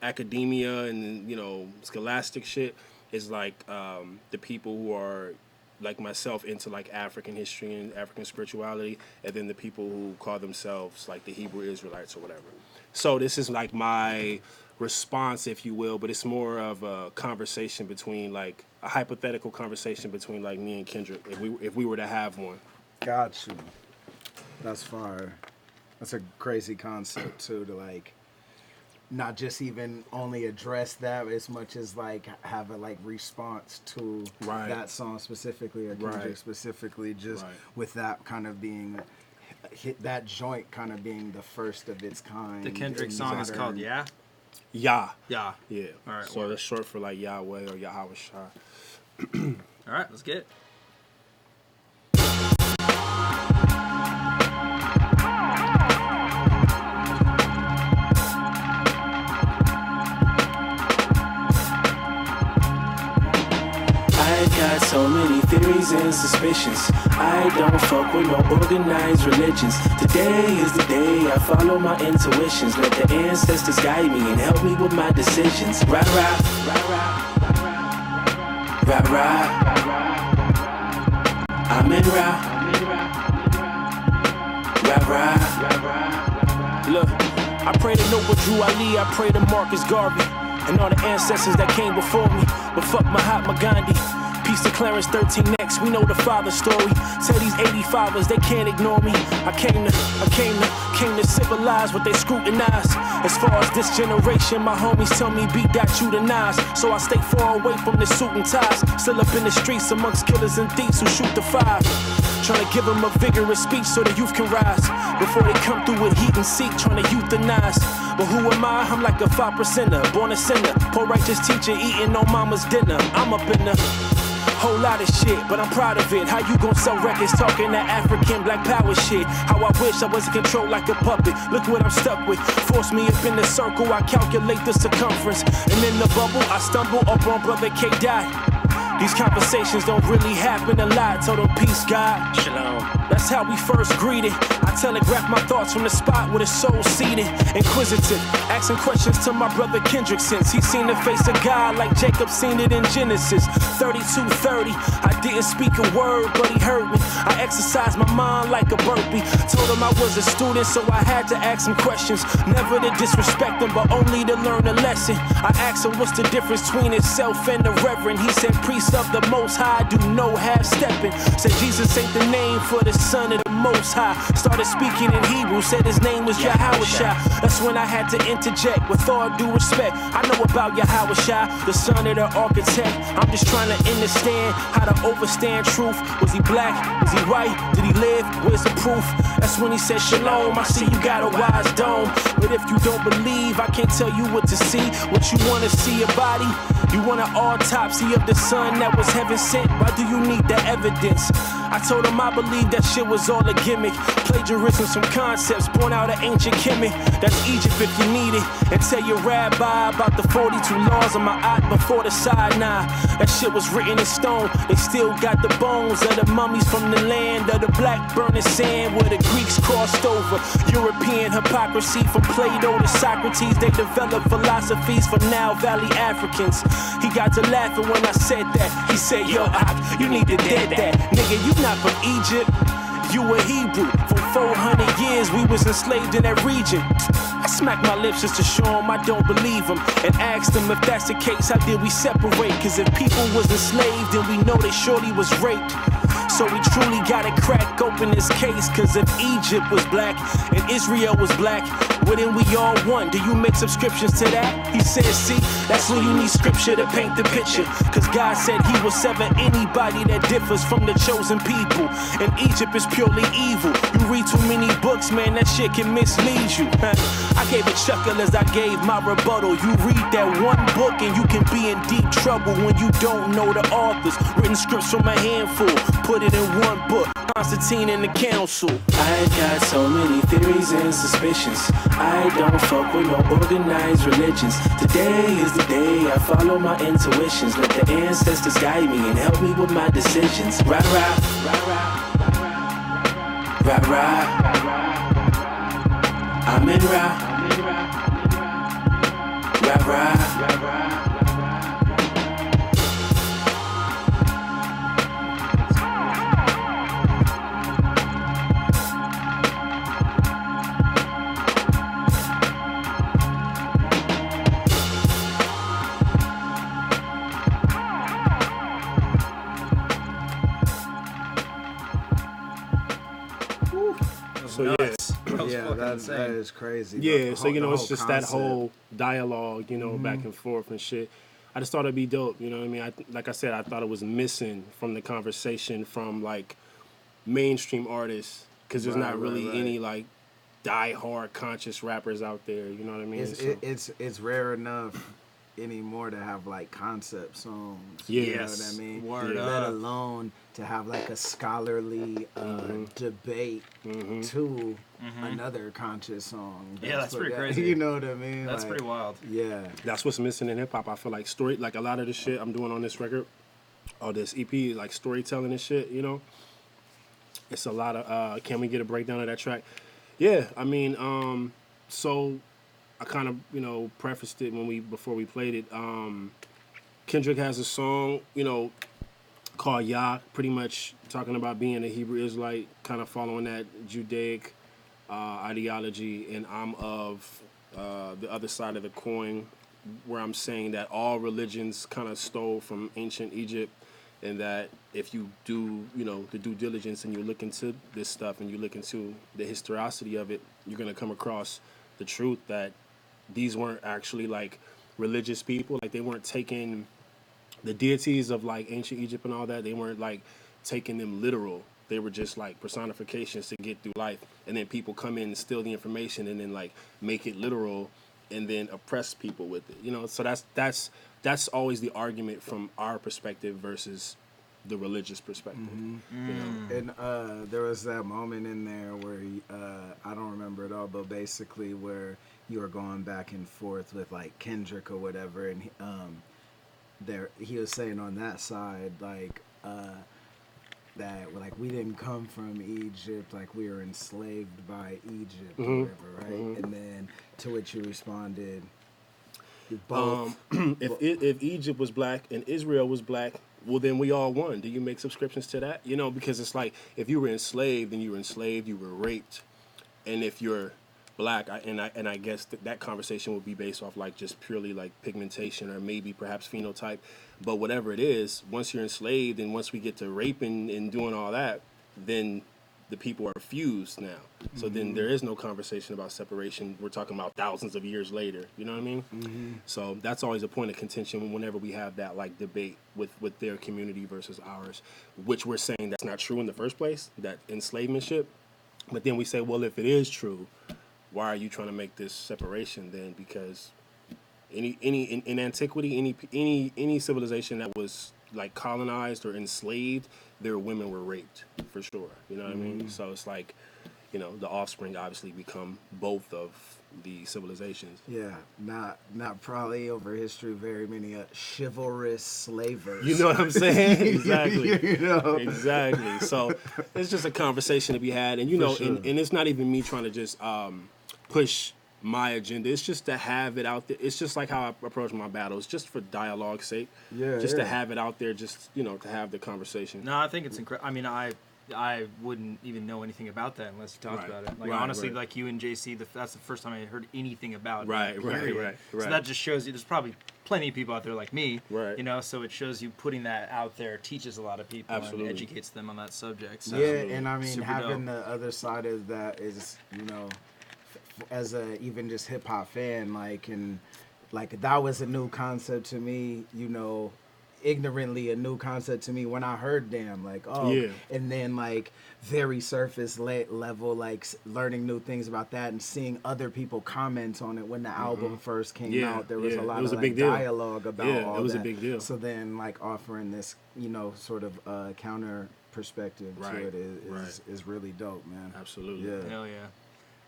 academia and scholastic shit is like the people who are like myself into like African history and African spirituality, and then the people who call themselves like the Hebrew Israelites or whatever. So this is like my response, if you will, but it's more of a conversation between like a hypothetical conversation between like me and Kendrick if we were to have one. Got you. That's fire. That's a crazy concept too, to like not just even only address that as much as like have a like response to Right. that song specifically or Kendrick Right. specifically, just Right. with that kind of being that joint kind of being the first of its kind. The Kendrick in song is called modern- Yeah. Yah. Yeah. Yeah. All right, So word. that's short for like Yahweh or Yahawashah. All right, let's get it. I got so many theories and suspicions. I don't fuck with no organized religions. Today is the day I follow my intuitions. Let the ancestors guide me and help me with my decisions. Rah rah, rah rah, rah rah. I'm in rah, rah rah. Look, I pray to Noble Drew Ali, I pray to Marcus Garvey, and all the ancestors that came before me. But fuck Mahatma Gandhi. Peace to Clarence 13X, we know the father's story. Tell these 85ers they can't ignore me. I came to civilize what they scrutinize. As far as this generation, my homies tell me beat that you the nines. So I stay far away from the suit and ties. Still up in the streets amongst killers and thieves who shoot the five. Trying to give them a vigorous speech so the youth can rise. Before they come through with heat and seek, trying to euthanize. But who am I? I'm like a 5%er, born a sinner. Poor righteous teacher eating on mama's dinner. I'm up in the whole lot of shit, but I'm proud of it. How you gon' sell records talking that African black power shit? How I wish I wasn't controlled like a puppet. Look what I'm stuck with. Force me up in the circle, I calculate the circumference. And in the bubble, I stumble up on brother K. Dot. These conversations don't really happen a lot. Told him peace, God. Shalom. That's how we first greeted. I telegraph my thoughts from the spot with a soul seated. Inquisitive, asking questions to my brother Kendrick since he seen the face of God like Jacob seen it in Genesis 32:30. I didn't speak a word, but he heard me. I exercised my mind like a burpee. Told him I was a student, so I had to ask him questions. Never to disrespect him, but only to learn a lesson. I asked him what's the difference between himself and the reverend. He said priest of the Most High, do no half-stepping. Said Jesus ain't the name for the Son of the Most High. Started speaking in Hebrew, said his name was Yahweh. That's when I had to interject with all due respect. I know about Yahweh, the son of the architect. I'm just trying to understand how to overstand truth. Was he black? Was he white? Did he live? Where's the proof? That's when he said Shalom, I see you got a wise dome. But if you don't believe, I can't tell you what to see. What you wanna see, a body? You want an autopsy of the son that was heaven sent? Why do you need the evidence? I told him I believe that shit was all a gimmick. Plagiarism, some concepts born out of ancient Kemet. That's Egypt if you need it. And tell your rabbi about the 42 laws of my eye before the Sinai. That shit was written in stone. They still got the bones of the mummies from the land of the black burning sand where the Greeks crossed over. European hypocrisy from Plato to Socrates. They developed philosophies from Nile Valley Africans. He got to laughing when I said that. He said, yo, Ak, you need to dead that. Nigga, you not from Egypt. You a Hebrew. For 400 years, we was enslaved in that region. I smacked my lips just to show him I don't believe him. And asked him if that's the case, how did we separate? Cause if people was enslaved, then we know they surely was raped. So we truly gotta crack open this case. Cause if Egypt was black and Israel was black, well then we all one. Do you make subscriptions to that? He said, see, that's when you need scripture to paint the picture. Cause God said he will sever anybody that differs from the chosen people. And Egypt is purely evil. You read too many books, man, that shit can mislead you. I gave a chuckle as I gave my rebuttal. You read that one book and you can be in deep trouble when you don't know the authors. Written scripts from a handful, put it in one book. Constantine and the council. I got so many theories and suspicions. I don't fuck with no organized religions. Today is the day I follow my intuitions. Let the ancestors guide me and help me with my decisions. Rah rah, rah rah, rah rah. I'm in rah, rah rah. So yeah, that is crazy. Yeah, so you know, it's just that whole dialogue, you know, back and forth and shit. I just thought it'd be dope, you know what I mean? Like I said, I thought it was missing from the conversation from like mainstream artists because there's not really any like die-hard conscious rappers out there, you know what I mean? It's rare enough anymore to have like concept songs. Yes. You know what I mean? Word Let up. alone to have like a scholarly debate to another conscious song. That's pretty crazy. You know what I mean? That's like, pretty wild. Yeah. That's what's missing in hip hop. I feel like story, like a lot of the shit I'm doing on this record, or this EP, like storytelling and shit, you know? It's a lot of. Can we get a breakdown of that track? Yeah, I mean, so I kind of prefaced it before we played it. Kendrick has a song called Yah, pretty much talking about being a Hebrew Israelite, kind of following that Judaic ideology, and I'm of the other side of the coin, where I'm saying that all religions kind of stole from ancient Egypt, and that if you do, the due diligence and you look into this stuff and you look into the historicity of it, you're going to come across the truth that these weren't actually like religious people. Like, they weren't taking the deities of like ancient Egypt and all that. They weren't like taking them literal. They were just like personifications to get through life. And then people come in and steal the information and then like make it literal and then oppress people with it. So that's always the argument from our perspective versus the religious perspective. And there was that moment in there where I don't remember it all, but basically where you were going back and forth with like Kendrick or whatever, and he was saying on that side like that like we didn't come from Egypt, like we were enslaved by Egypt or whatever, right? And then to which you responded, both. If Egypt was black and Israel was black, well, then we all won. Do you make subscriptions to that? Because it's like, if you were enslaved, then you were enslaved, you were raped. And if you're black, I guess that conversation would be based off like just purely like pigmentation or maybe perhaps phenotype. But whatever it is, once you're enslaved and once we get to raping and doing all that, then the people are fused now. So then there is no conversation about separation. We're talking about thousands of years later. You know what I mean? So that's always a point of contention whenever we have that like debate with their community versus ours, which we're saying that's not true in the first place, that enslavement ship. But then we say, well, if it is true, why are you trying to make this separation then? Because in antiquity, any civilization that was like colonized or enslaved, their women were raped for sure. You know what I mean? So it's like, the offspring obviously become both of the civilizations. Yeah, not probably over history very many chivalrous slavers. You know what I'm saying? Exactly. Exactly. So it's just a conversation to be had, and sure. and it's not even me trying to just push my agenda. It's just to have it out there. It's just like how I approach my battles, just for dialogue's sake. Yeah. Just to have it out there, just to have the conversation. No, I think it's incredible. I mean, I wouldn't even know anything about that unless you talked about it. Like, honestly, like you and JC, that's the first time I heard anything about it. Right. So that just shows you there's probably plenty of people out there like me. Right. So it shows you putting that out there teaches a lot of people Absolutely. and educates them on that subject. So. Yeah, and I mean, Super having dope. the other side of that is, as a even just hip hop fan, that was a new concept to me, ignorantly a new concept to me when I heard them, and then very surface level, learning new things about that and seeing other people comment on it when the album first came out. There was a lot of dialogue about all that. It was a big deal. So then offering this, sort of counter perspective to it is really dope, man. Absolutely. Yeah. Hell yeah.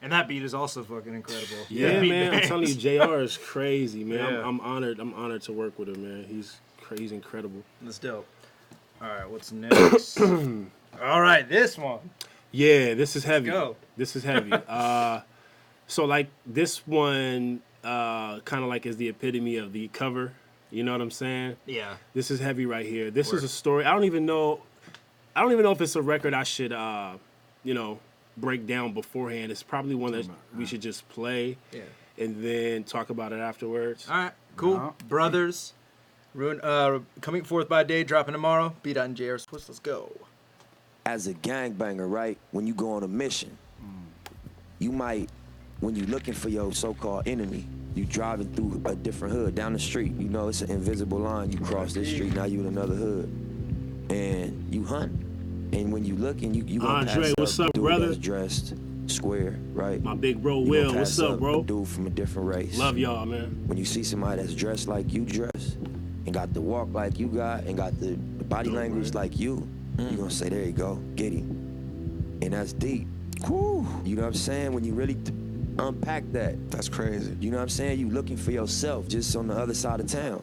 And that beat is also fucking incredible. Yeah, That man. beat I'm telling you, JR is crazy, man. Yeah. I'm honored. I'm honored to work with him, man. He's incredible. That's dope. All right, what's next? All right, this one. Yeah, this is heavy. go. This is heavy. So this one kind of is the epitome of the cover. You know what I'm saying? Yeah. This is heavy right here. This is a story. I don't even know if it's a record I should break down beforehand. It's probably one that we should just play and then talk about it afterwards. All right, cool. Brothers, coming forth by day, dropping tomorrow. Beat out in JR Swiftz. Let's go. As a gangbanger, right, when you go on a mission, you might, when you're looking for your so-called enemy, you driving through a different hood, down the street. It's an invisible line. You cross this street, now you in another hood. And you hunt. And when you looking, you gonna Andre, pass what's up up, dude brother? that's dressed square, right? My big bro, You Will. gonna What's pass up, bro? a dude from a different race. Love y'all, man. When you see somebody that's dressed like you dress, and got the walk like you got, and got the body language like you gonna say, there you go, get him. And that's deep. Whew. You know what I'm saying? When you really unpack that. That's crazy. You know what I'm saying? You looking for yourself just on the other side of town.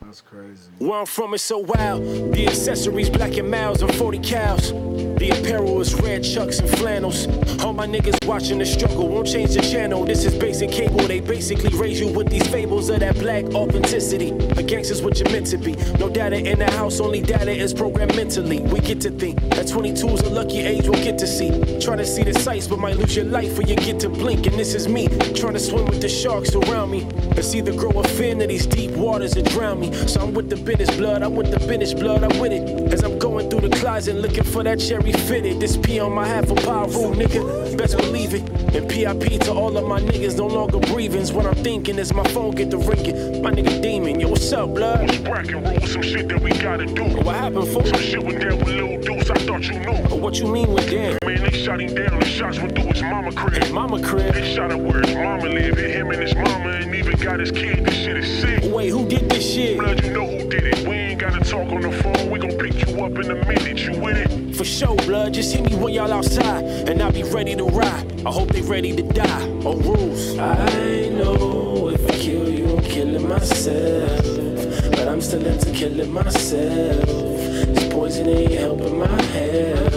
That's crazy. Where I'm from is so wild. The accessories, black and miles and 40 cows. The apparel is red chucks and flannels. All my niggas watching the struggle won't change the channel. This is basic cable. They basically raise you with these fables of that black authenticity. The gangsters what you're meant to be. No data in the house, only data is programmed mentally. We get to think that 22 is a lucky age we'll get to see. Trying to see the sights, but might lose your life when you get to blink. And this is me, trying to swim with the sharks around me. It's either grow a fin of these deep waters or drown me. So I'm with the business blood, I'm with the business blood, I'm with it. As I'm going through the closet looking for that cherry fitted. This P on my half a pyro, nigga, best believe it. And PIP to all of my niggas no longer breathing's what I'm thinking as my phone get to ringing. My nigga Demon, yo, what's up, blood? What's brackin', roll some shit that we gotta do. What happened, fool? Some shit went down with Lil Deuce, I thought you knew. What you mean with them? Man, they shot him down, the shots went through his mama crib. Mama crib? They shot at where his mama live, hit him and his mama, and even got his kid. This shit is sick. Wait, who did this shit? Blood, you know who did it. We ain't gotta talk on the phone, we gon' pick you up in a minute, you with it? For sure, blood, just hit me when y'all outside, and I'll be ready to ride. I hope they ready to die on rules. I know if I kill you, I'm killing myself, but I'm still into killing myself. This poison ain't helping my health.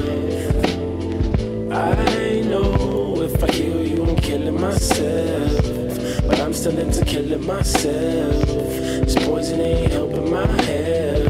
I know if I kill you, I'm killing myself, but I'm still into killing myself. This poison ain't helping my health.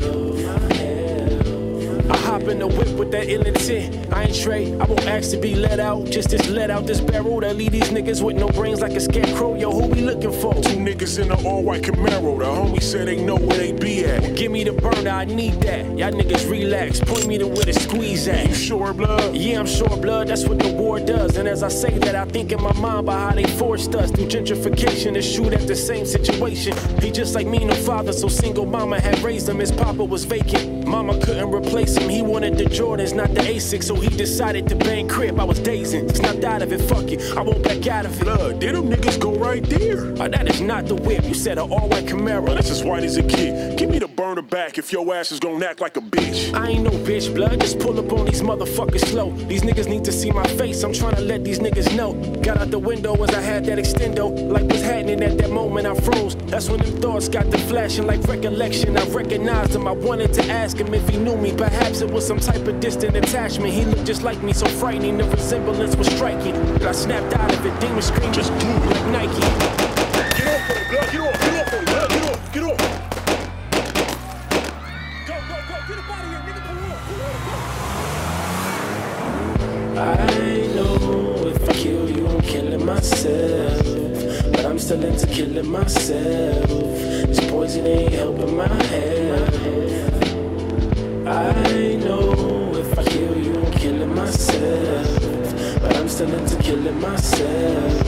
I hop in the whip with that ill intent. I ain't straight, I won't ask to be let out. Just let out this barrel that leave these niggas with no brains like a scarecrow. Yo, who we looking for? Two niggas in an all-white Camaro. The homie said they know where they be at. Give me the burner, I need that. Y'all niggas relax, point me to where the squeeze at. You sure, blood? Yeah, I'm sure, blood, that's what the war does. And as I say that, I think in my mind about how they forced us through gentrification to shoot at the same situation. He just like me, no father, so single mama had raised him. His papa was vacant, mama couldn't replace him. He wanted the Jordans, not the Asics, so he decided to bang crib. I was dazing, snapped out of it, fuck it, I won't back out of it. Blood, did them niggas go right there? That is not the whip, you said an all-white Camaro. Well, that's as white as a kid. Give me the burner back if your ass is gonna act like a bitch. I ain't no bitch, blood, just pull up on these motherfuckers slow. These niggas need to see my face, I'm trying to let these niggas know. Got out the window as I had that extendo, like what's happening at that moment I froze. That's when them thoughts got to flashing like recollection. I recognized him, I wanted to ask him if he knew me. Perhaps it was some type of distant attachment. He looked just like me, so frightening, the resemblance was striking. But I snapped out of it, demon screamed, just move like Nike. Get off on it, blood, get off on it, blood, get off, get off. Go, get up out of here, nigga, pull up. I know if I kill you, I'm killing myself, but I'm still into killing myself. This poison ain't helping my health. I know if I kill you, I'm killing myself, but I'm still into killing myself.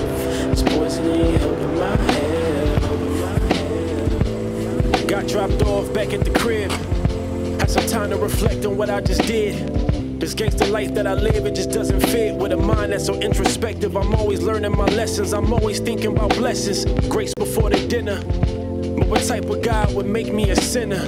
This poison ain't helping my health. Got dropped off back at the crib. Had some time to reflect on what I just did. This gangster life that I live, it just doesn't fit with a mind that's so introspective. I'm always learning my lessons. I'm always thinking about blessings. Grace before the dinner. But what type of God would make me a sinner?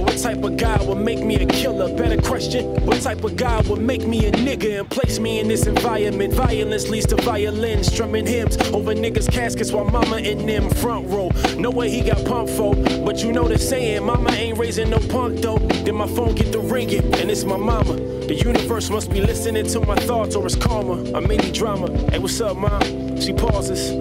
What type of guy would make me a killer? Better question, what type of guy would make me a nigga and place me in this environment? Violence leads to violence, strumming hymns over niggas' caskets while mama in them front row. Know where he got pumped for, but you know the saying, mama ain't raising no punk though. Then my phone get to ringing, and it's my mama. The universe must be listening to my thoughts or it's karma, or maybe drama. Hey, what's up, mom? She pauses.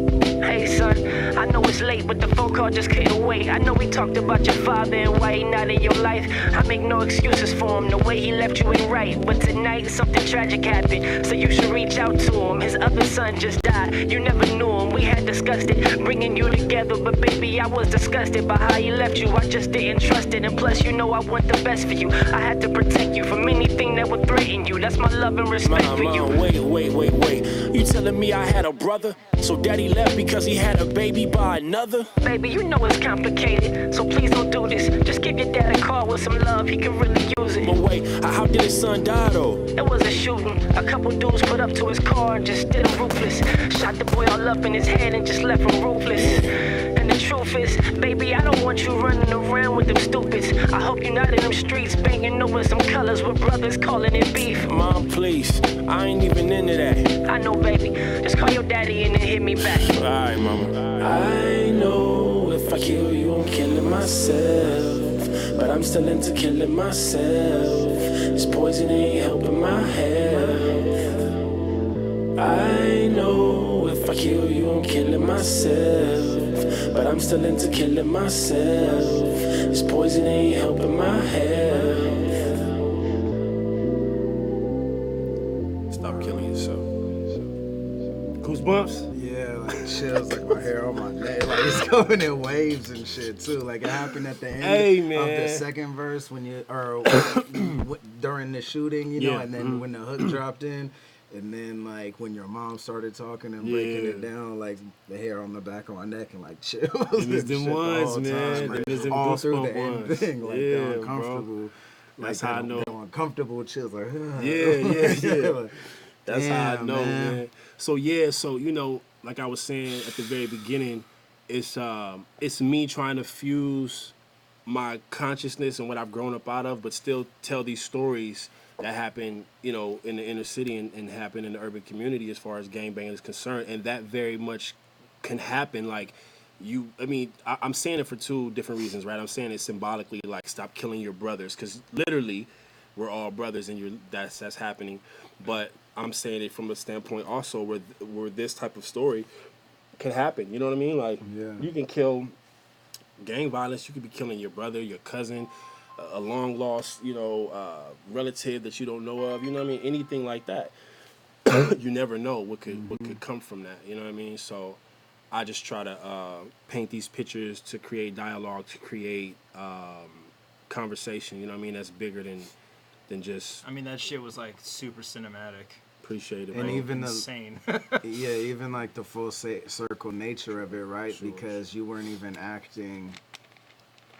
Hey son, I know it's late, but the phone call just couldn't wait. I know we talked about your father and why he not in your life. I make no excuses for him, the way he left you ain't right. But tonight something tragic happened, so you should reach out to him. His other son just died, you never knew him. We had discussed it, bringing you together, but baby I was disgusted by how he left you. I just didn't trust it, and plus you know I want the best for you. I had to protect you from anything that would threaten you. That's my love and respect for you. Wait. You telling me I had a brother? So daddy left because he had a baby by another? Baby, you know it's complicated, so please don't do this. Just give your dad a call with some love, he can really use it. But wait, how did his son die though? It was a shooting. A couple dudes put up to his car and just did him ruthless. Shot the boy all up in his head and just left him ruthless. And the truth is, baby, I don't want you running around with them stupids. I hope you're not in them streets banging over some colors with brothers calling it beef. Mom, please, I ain't even into that. I know, baby. Just call your daddy in and hit me back. Alright, mama. I know if I kill you, I'm killing myself. But I'm still into killing myself. This poison ain't helping my health. I know if I kill you, I'm killing myself. But I'm still into killing myself. This poison ain't helping my health. Stop killing yourself. Goosebumps? Yeah, like chills, like my hair on my neck, like it's coming in waves and shit too. Like it happened at the end of the second verse when during the shooting, you know, and then when the hook dropped in, and then like when your mom started talking and breaking it down, like the hair on the back of my neck and like chills. Them them ones, man. Like, them all through the ones. end thing, like the uncomfortable. Bro. That's like, how I know. The uncomfortable chills, like Yeah. That's how I know, man. So you know, like I was saying at the very beginning, it's me trying to fuse my consciousness and what I've grown up out of, but still tell these stories that happen, you know, in the inner city and happen in the urban community as far as gangbanging is concerned, and that very much can happen. Like I'm saying it for two different reasons, right? I'm saying it symbolically, like stop killing your brothers, because literally we're all brothers, and that's happening. But I'm saying it from a standpoint also where this type of story can happen. You know what I mean? Like you can kill gang violence. You could be killing your brother, your cousin, a long lost, you know, relative that you don't know of. You know what I mean? Anything like that. You never know what could come from that. You know what I mean? So I just try to paint these pictures to create dialogue, to create conversation. You know what I mean? That's bigger than just. I mean, that shit was like super cinematic. Appreciate it, and bro. even insane. Even like the full circle nature of it, right? Sure. Because you weren't even acting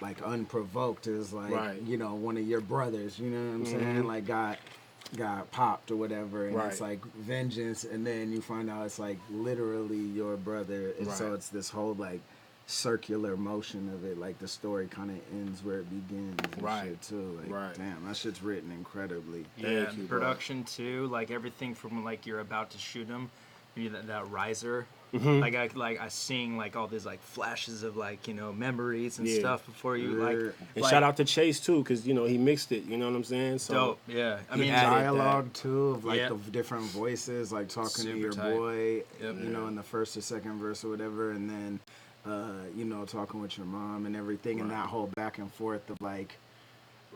like unprovoked. As like you know, one of your brothers, you know what I'm saying? Like got popped or whatever, and it's like vengeance, and then you find out it's like literally your brother, and so it's this whole like circular motion of it. Like the story kind of ends where it begins, and shit too. Like damn, that shit's written incredibly. Yeah, you, production too. Like everything from like you're about to shoot him, you know, that riser. Like I sing like all these like flashes of like, you know, memories and stuff before you and shout out to Chase too, because you know he mixed it. You know what I'm saying? So dope. Yeah, I mean dialogue too of like the different voices, like talking to your boy, you know, in the first or second verse or whatever, and then you know, talking with your mom and everything, and that whole back and forth of like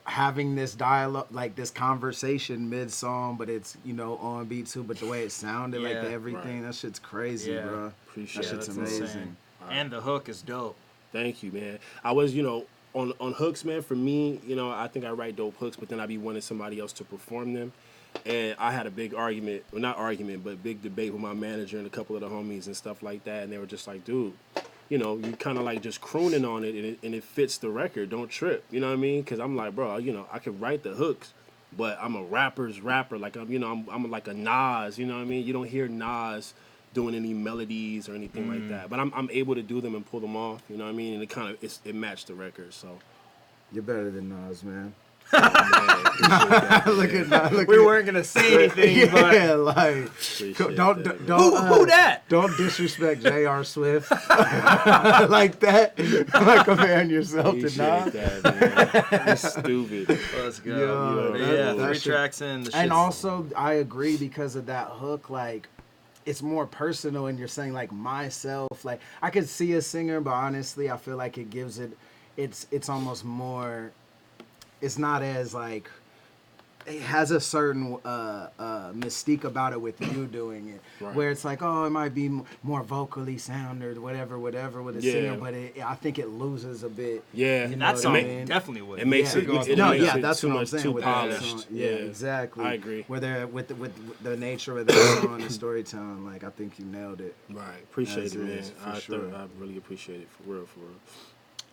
having this dialogue, like this conversation mid-song, but it's, you know, on beat too, but the way it sounded, like the everything, that shit's crazy, bro. Appreciate that shit's amazing. And the hook is dope. Thank you, man. I was, you know, on hooks, man, for me, you know, I think I write dope hooks, but then I be wanting somebody else to perform them. And I had a big argument, well, not argument, but big debate with my manager and a couple of the homies and stuff like that, and they were just like, dude, you know, you kind of like just crooning on it and it fits the record. Don't trip. You know what I mean? Because I'm like, bro, you know, I can write the hooks, but I'm a rapper's rapper. Like, I'm like a Nas. You know what I mean? You don't hear Nas doing any melodies or anything like that. But I'm able to do them and pull them off. You know what I mean? And it kind of it matched the record. So you're better than Nas, man. We weren't gonna say anything, but like, don't who that? Don't disrespect JR Swiftz like that. Like comparing yourself to Nas. That, man. You're stupid. Let's go. 3 tracks in. And also, I agree because of that hook. Like, it's more personal, and you're saying like myself. Like, I could see a singer, but honestly, I feel like it gives it. It's almost more. It's not as like, it has a certain mystique about it with you doing it, where it's like, oh, it might be more vocally sound or whatever with a singer, but I think it loses a bit. Yeah, you know that song definitely would. It makes it that's too what I'm much saying, too with polished. That yeah, exactly. I agree. With the nature of that song and storytelling, like I think you nailed it. Right, appreciate it, man. I really appreciate it for real.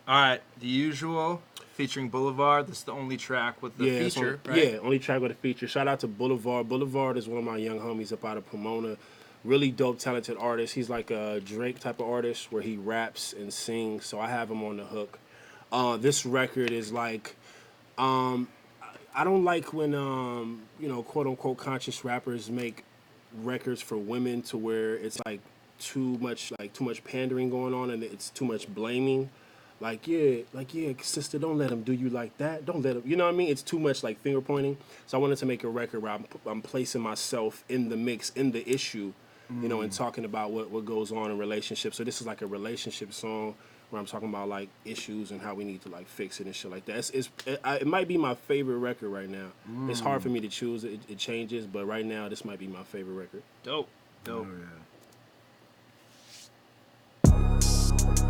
All right, The Usual featuring Boulevard. This is the only track with the feature, right? Yeah, only track with a feature. Shout out to Boulevard. Boulevard is one of my young homies up out of Pomona. Really dope, talented artist. He's like a Drake type of artist where he raps and sings, so I have him on the hook. This record is like, I don't like when, you know, quote-unquote conscious rappers make records for women to where it's like too much pandering going on and it's too much blaming. like, yeah, sister, don't let him do you like that. Don't let him, you know what I mean? It's too much like finger pointing. So I wanted to make a record where I'm placing myself in the mix, in the issue, you know, and talking about what goes on in relationships. So this is like a relationship song where I'm talking about like issues and how we need to like fix it and shit like that. It might be my favorite record right now. It's hard for me to choose. It changes, but right now this might be my favorite record. Dope. Oh,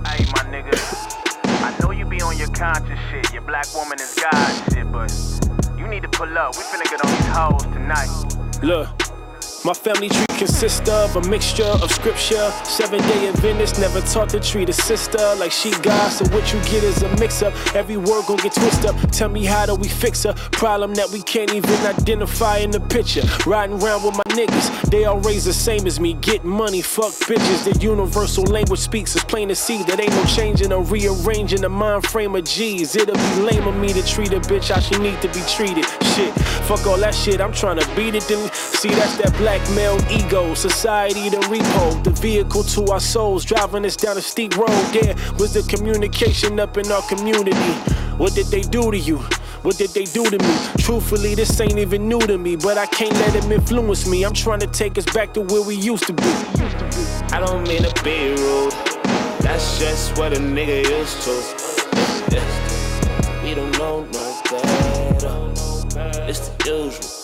Hey, my nigga, I know you be on your conscious shit, your black woman is God shit, but you need to pull up. We finna get on these hoes tonight. Look. My family tree consists of a mixture of scripture. 7-day Adventist never taught to treat a sister like she God. So what you get is a mix-up. Every word gon' get twisted up. Tell me how do we fix a problem that we can't even identify in the picture. Riding around with my niggas, they all raised the same as me. Get money, fuck bitches. The universal language speaks. It's plain to see that ain't no changing or rearranging the mind frame of G's. It'll be lame of me to treat a bitch how she need to be treated. Shit, fuck all that shit. I'm trying to beat it. Then see, that's that black male ego, society the repo, the vehicle to our souls, driving us down a steep road. Yeah, was the communication up in our community? What did they do to you? What did they do to me? Truthfully, this ain't even new to me, but I can't let them influence me. I'm trying to take us back to where we used to be. I don't mean to be rude, that's just what a nigga used to. We don't know no better, it's the usual.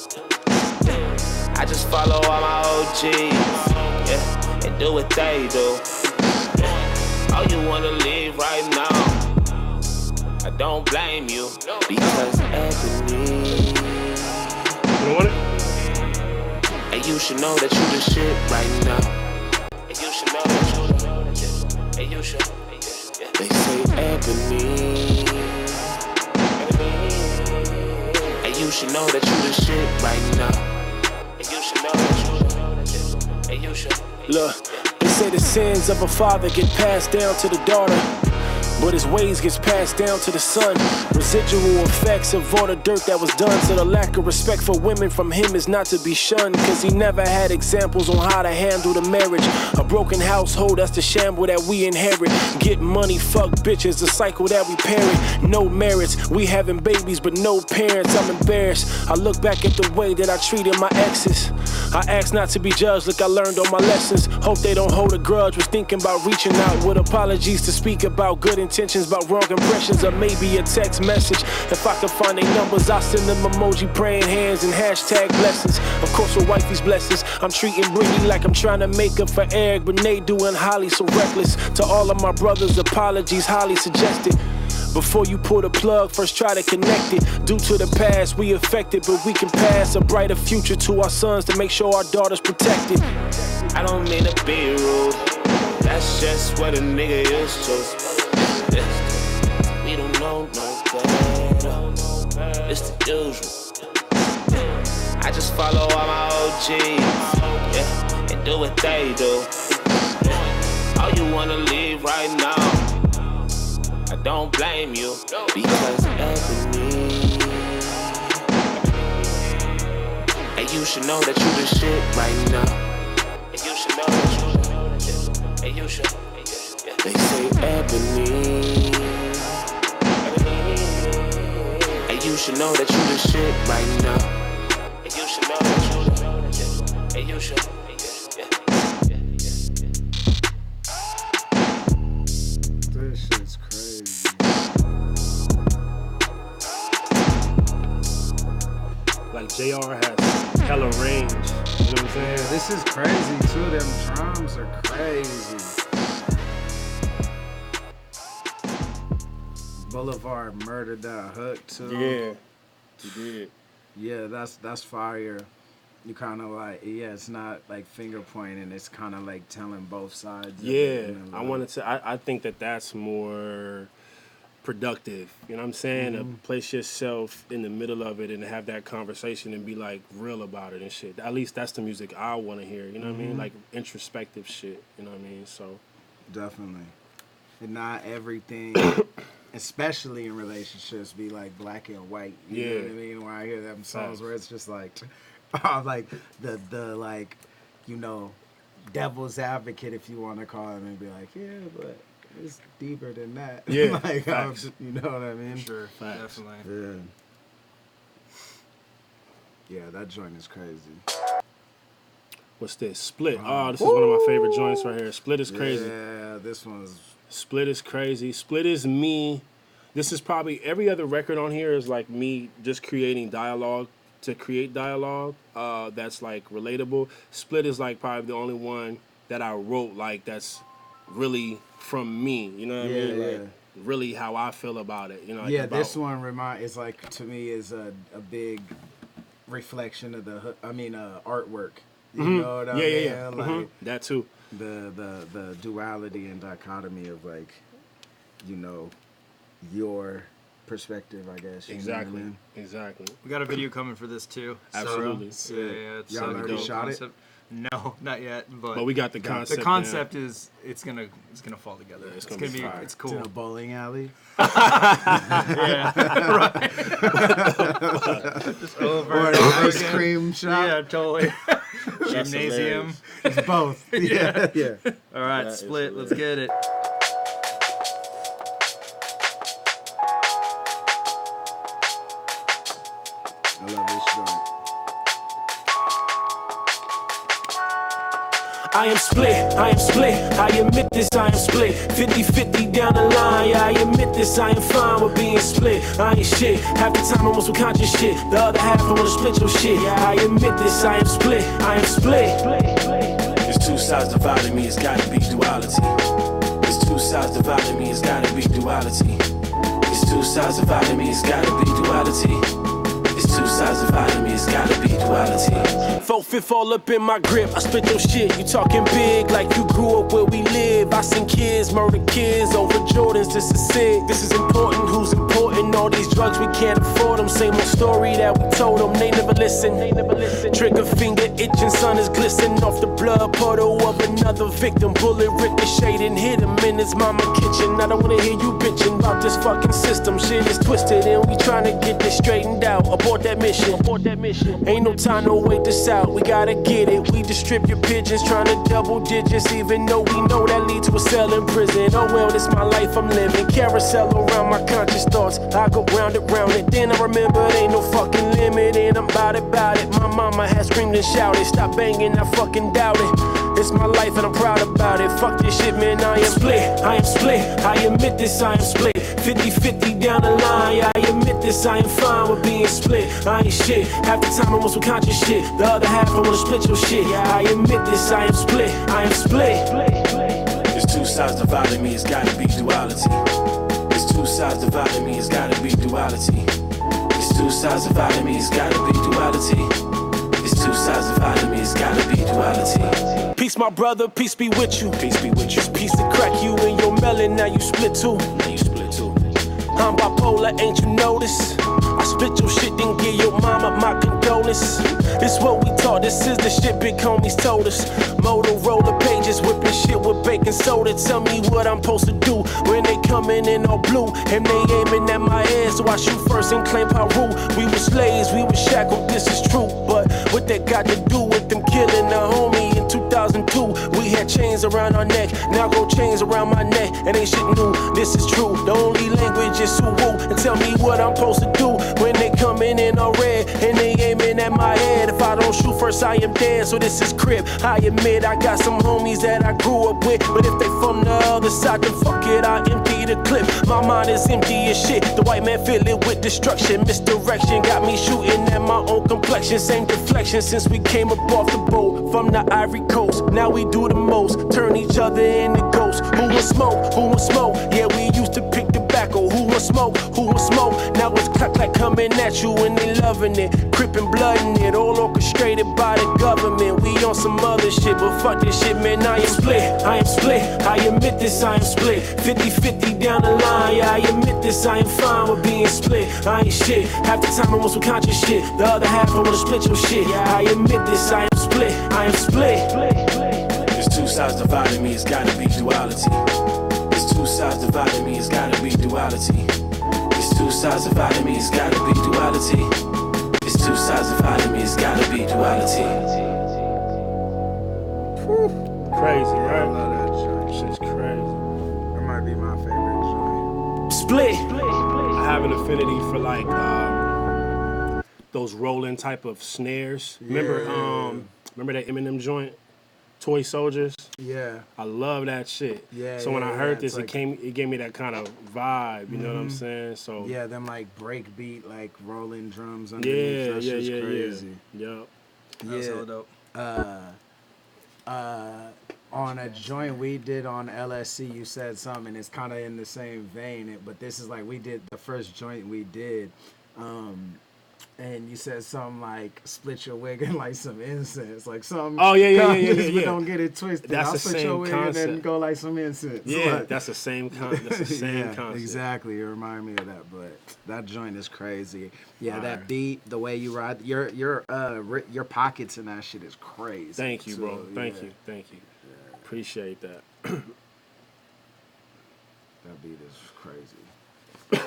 I just follow all my OGs, yeah, and do what they do. Yeah. Oh, you wanna leave right now? I don't blame you, because Ebony. You want it? And you should know that you the shit right now. And you should know that you the, and you should, yeah. They say Ebony. And you should know that you the shit right now. You should know that you should. Look, they say the sins of a father get passed down to the daughter, but his ways gets passed down to the son. Residual effects of all the dirt that was done. So the lack of respect for women from him is not to be shunned, cause he never had examples on how to handle the marriage. A broken household, that's the shamble that we inherit. Get money, fuck bitches, the cycle that we parent. No merits, we having babies but no parents. I'm embarrassed, I look back at the way that I treated my exes. I ask not to be judged, look, I learned all my lessons. Hope they don't hold a grudge, was thinking about reaching out with apologies to speak about good intentions, about wrong impressions, or maybe a text message. If I can find their numbers, I'll send them emoji praying hands and hashtag blessings. Of course with wifey's blessings, I'm treating Brittany like I'm trying to make up for Eric, but they doing Holly so reckless. To all of my brothers, apologies highly suggested. Before you pull the plug, first try to connect it. Due to the past, we affected, but we can pass a brighter future to our sons to make sure our daughters protected. I don't mean to be rude, that's just what a nigga used to. We don't know no better, it's the usual. I just follow all my OGs, yeah, and do what they do. Oh, you wanna leave right now? I don't blame you, because Ebony. And you should know that you the shit right now. And you should know that you, and you should, yeah. They say Ebony. And you should know that you the shit right now. And you should know that you, and you should. This shit's crazy. Like JR has hella range, you know what I'm saying? Yeah, this is crazy too. Them drums are crazy. Boulevard murdered that hook too. Yeah, he did. Yeah, that's fire. You kind of like, yeah, it's not like finger pointing. It's kind of like telling both sides. Yeah, I think that that's more productive. You know what I'm saying? To place yourself in the middle of it and have that conversation and be like real about it and shit. At least that's the music I want to hear. You know what I mean? Like introspective shit. You know what I mean? So definitely, and not everything. Especially in relationships, be like black and white. You know what I mean? When I hear them songs where it's just like, like the like, you know, devil's advocate, if you want to call it, and be like, yeah, but it's deeper than that. Yeah, like, facts. you know what I mean? Sure, Facts. definitely. Yeah, that joint is crazy. What's this? Split. Oh, this is one of my favorite joints right here. Split is crazy. Yeah, this one's... Split is crazy. Split is me. This is probably every other record on here is like me just creating dialogue to create dialogue that's like relatable. Split is like probably the only one that I wrote like that's really from me. You know what I mean? Like really how I feel about it. You know? Like Yeah, this one is like, to me, is a big reflection of the artwork. You know what I mean? Yeah. Like that too. The duality and dichotomy of like, you know, your perspective, I guess. Exactly. Know what I mean? Exactly. We got a video coming for this too. Absolutely. So, yeah. It's Y'all already shot concept. No, not yet. But we got the concept. The concept is it's gonna fall together. Yeah, it's gonna be fire. It's cool. In a bowling alley. Yeah. Right. Just over Or an and over ice again. cream shop. Yeah, totally. That's Gymnasium. It's both. Yeah. All right, That is Split. Let's get it. I love this joint. I am split, I admit this, I am split. 50-50 down the line, yeah, I admit this, I am fine with being split. I ain't shit, half the time I'm on some conscious shit. The other half I wanna split your shit. Yeah, I admit this, I am split, I am split. There's two sides dividing me, it's gotta be duality. There's two sides dividing me, it's gotta be duality. There's two sides dividing me, it's gotta be duality. There's two sides dividing me, it's gotta be duality. 4/5 all up in my grip, I spit your shit. You talking big like you grew up where we live. I seen kids murder kids over Jordans, this is sick. This is important, who's important? All these drugs, we can't afford them. Same old story that we told them, they never listen. Trigger finger itching, sun is glistening off the blood puddle of another victim. Bullet ricocheted and hit him in his mama kitchen. I don't wanna hear you bitching about this fucking system. Shit is twisted and we tryna get this straightened out. Abort that mission. Ain't no time to wait this out. We gotta get it. We distribute pigeons, trying to double digits, even though we know that leads to a cell in prison. Oh well, this my life I'm living. Carousel around my conscious thoughts. I go round it. Then I remember it ain't no fucking limit, and I'm about it. My mama has screamed and shouted, stop banging, I fucking doubt it. It's my life and I'm proud about it. Fuck this shit, man, I am split. I admit this, I am split. 50-50 down the line, yeah, I admit this, I am fine with being split. I ain't shit, half the time I'm on some conscious shit. The other half I wanna split your shit. Yeah, I admit this, I am split. There's two sides dividing me, it's gotta be duality. There's two sides dividing me, it's gotta be duality. There's two sides dividing me, it's gotta be duality. There's two sides dividing me, it's gotta be duality. Peace, my brother, peace be with you. Peace be with you. This piece to crack you in your melon, now you split too. I'm bipolar, ain't you notice? I split your shit, then give your mama my condolence. This what we taught, this is the shit big homies told us. Motorola pages, whipping shit with baking soda. Tell me what I'm supposed to do when they coming in all blue and they aiming at my head, so I shoot first and claim Peru. We were slaves, we were shackled, this is true. But what that got to do with them killing the homie in 2002? We had chains around our neck, now go chains around my neck, and ain't shit new, this is true. The only language is Suwu, and tell me what I'm supposed to do when they coming in all red and they aiming at my head. If I don't shoot first, I am dead, so this is crib. I admit I got some homies that I grew up with, but if they from the other side, then fuck it, I empty the clip. My mind is empty as shit, the white man fill it with destruction. Misdirection got me shooting at my own complexion. Same deflection since we came up off the boat from the Ivory Coast. Now we do the most, turn each other into ghosts. Who want smoke? Who want smoke? Yeah, we used to pick tobacco. Who want smoke? Who want smoke? Now it's clack coming at you and they loving it. Crippin' blood in it, all orchestrated by the government. We on some other shit, but fuck this shit, man, I am split. I admit this, I am split. 50-50 down the line, yeah, I admit this, I am fine with being split. I ain't shit, half the time I'm on some conscious shit. The other half I wanna split your shit. Yeah, I admit this, I am split. There's two sides dividing me, it's gotta be duality. There's two sides dividing me, it's gotta be duality. There's two sides dividing me, it's gotta be duality. There's two sides dividing me, it's gotta be duality. Crazy, right? I love that joint. Shit's crazy. That might split. I have an affinity for like those rolling type of snares. Remember that Eminem joint, Toy Soldiers? Yeah. I love that shit. Yeah. So when I heard this, like, it gave me that kind of vibe. You know what I'm saying? So yeah, them like break beat, like rolling drums underneath. That shit's crazy. Yeah. That's hella dope. On a joint we did on LSC, you said something, it's kind of in the same vein, but this is like we did the first joint we did, and you said something like split your wig and light some incense, like some. Oh yeah. But don't get it twisted. That's I'll the split same your wig concept. and then go light some incense. Yeah, Like, that's the same That's the same concept. Exactly. It remind me of that, but that joint is crazy. Yeah, All that right. beat, the way you ride, your pockets in that shit is crazy. Thank you, bro. So, Thank yeah. you. Appreciate that. That beat is crazy.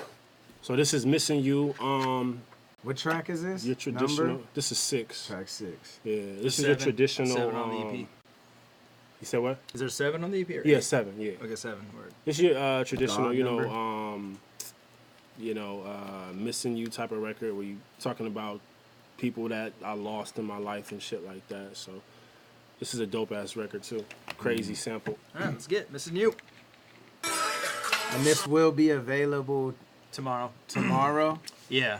So this is Missing You. What track is this? Your traditional. Number? This is 6. Track 6. Yeah, this is your traditional. 7 on the EP. You said what? Is there 7 on the EP? Or Yeah, 8? 7. Yeah. Okay, 7. Word. This is your traditional. God Missing You type of record where you talking about people that I lost in my life and shit like that. So this is a dope ass record too. Crazy sample. All right, let's get Missing You And this will be available tomorrow. Yeah.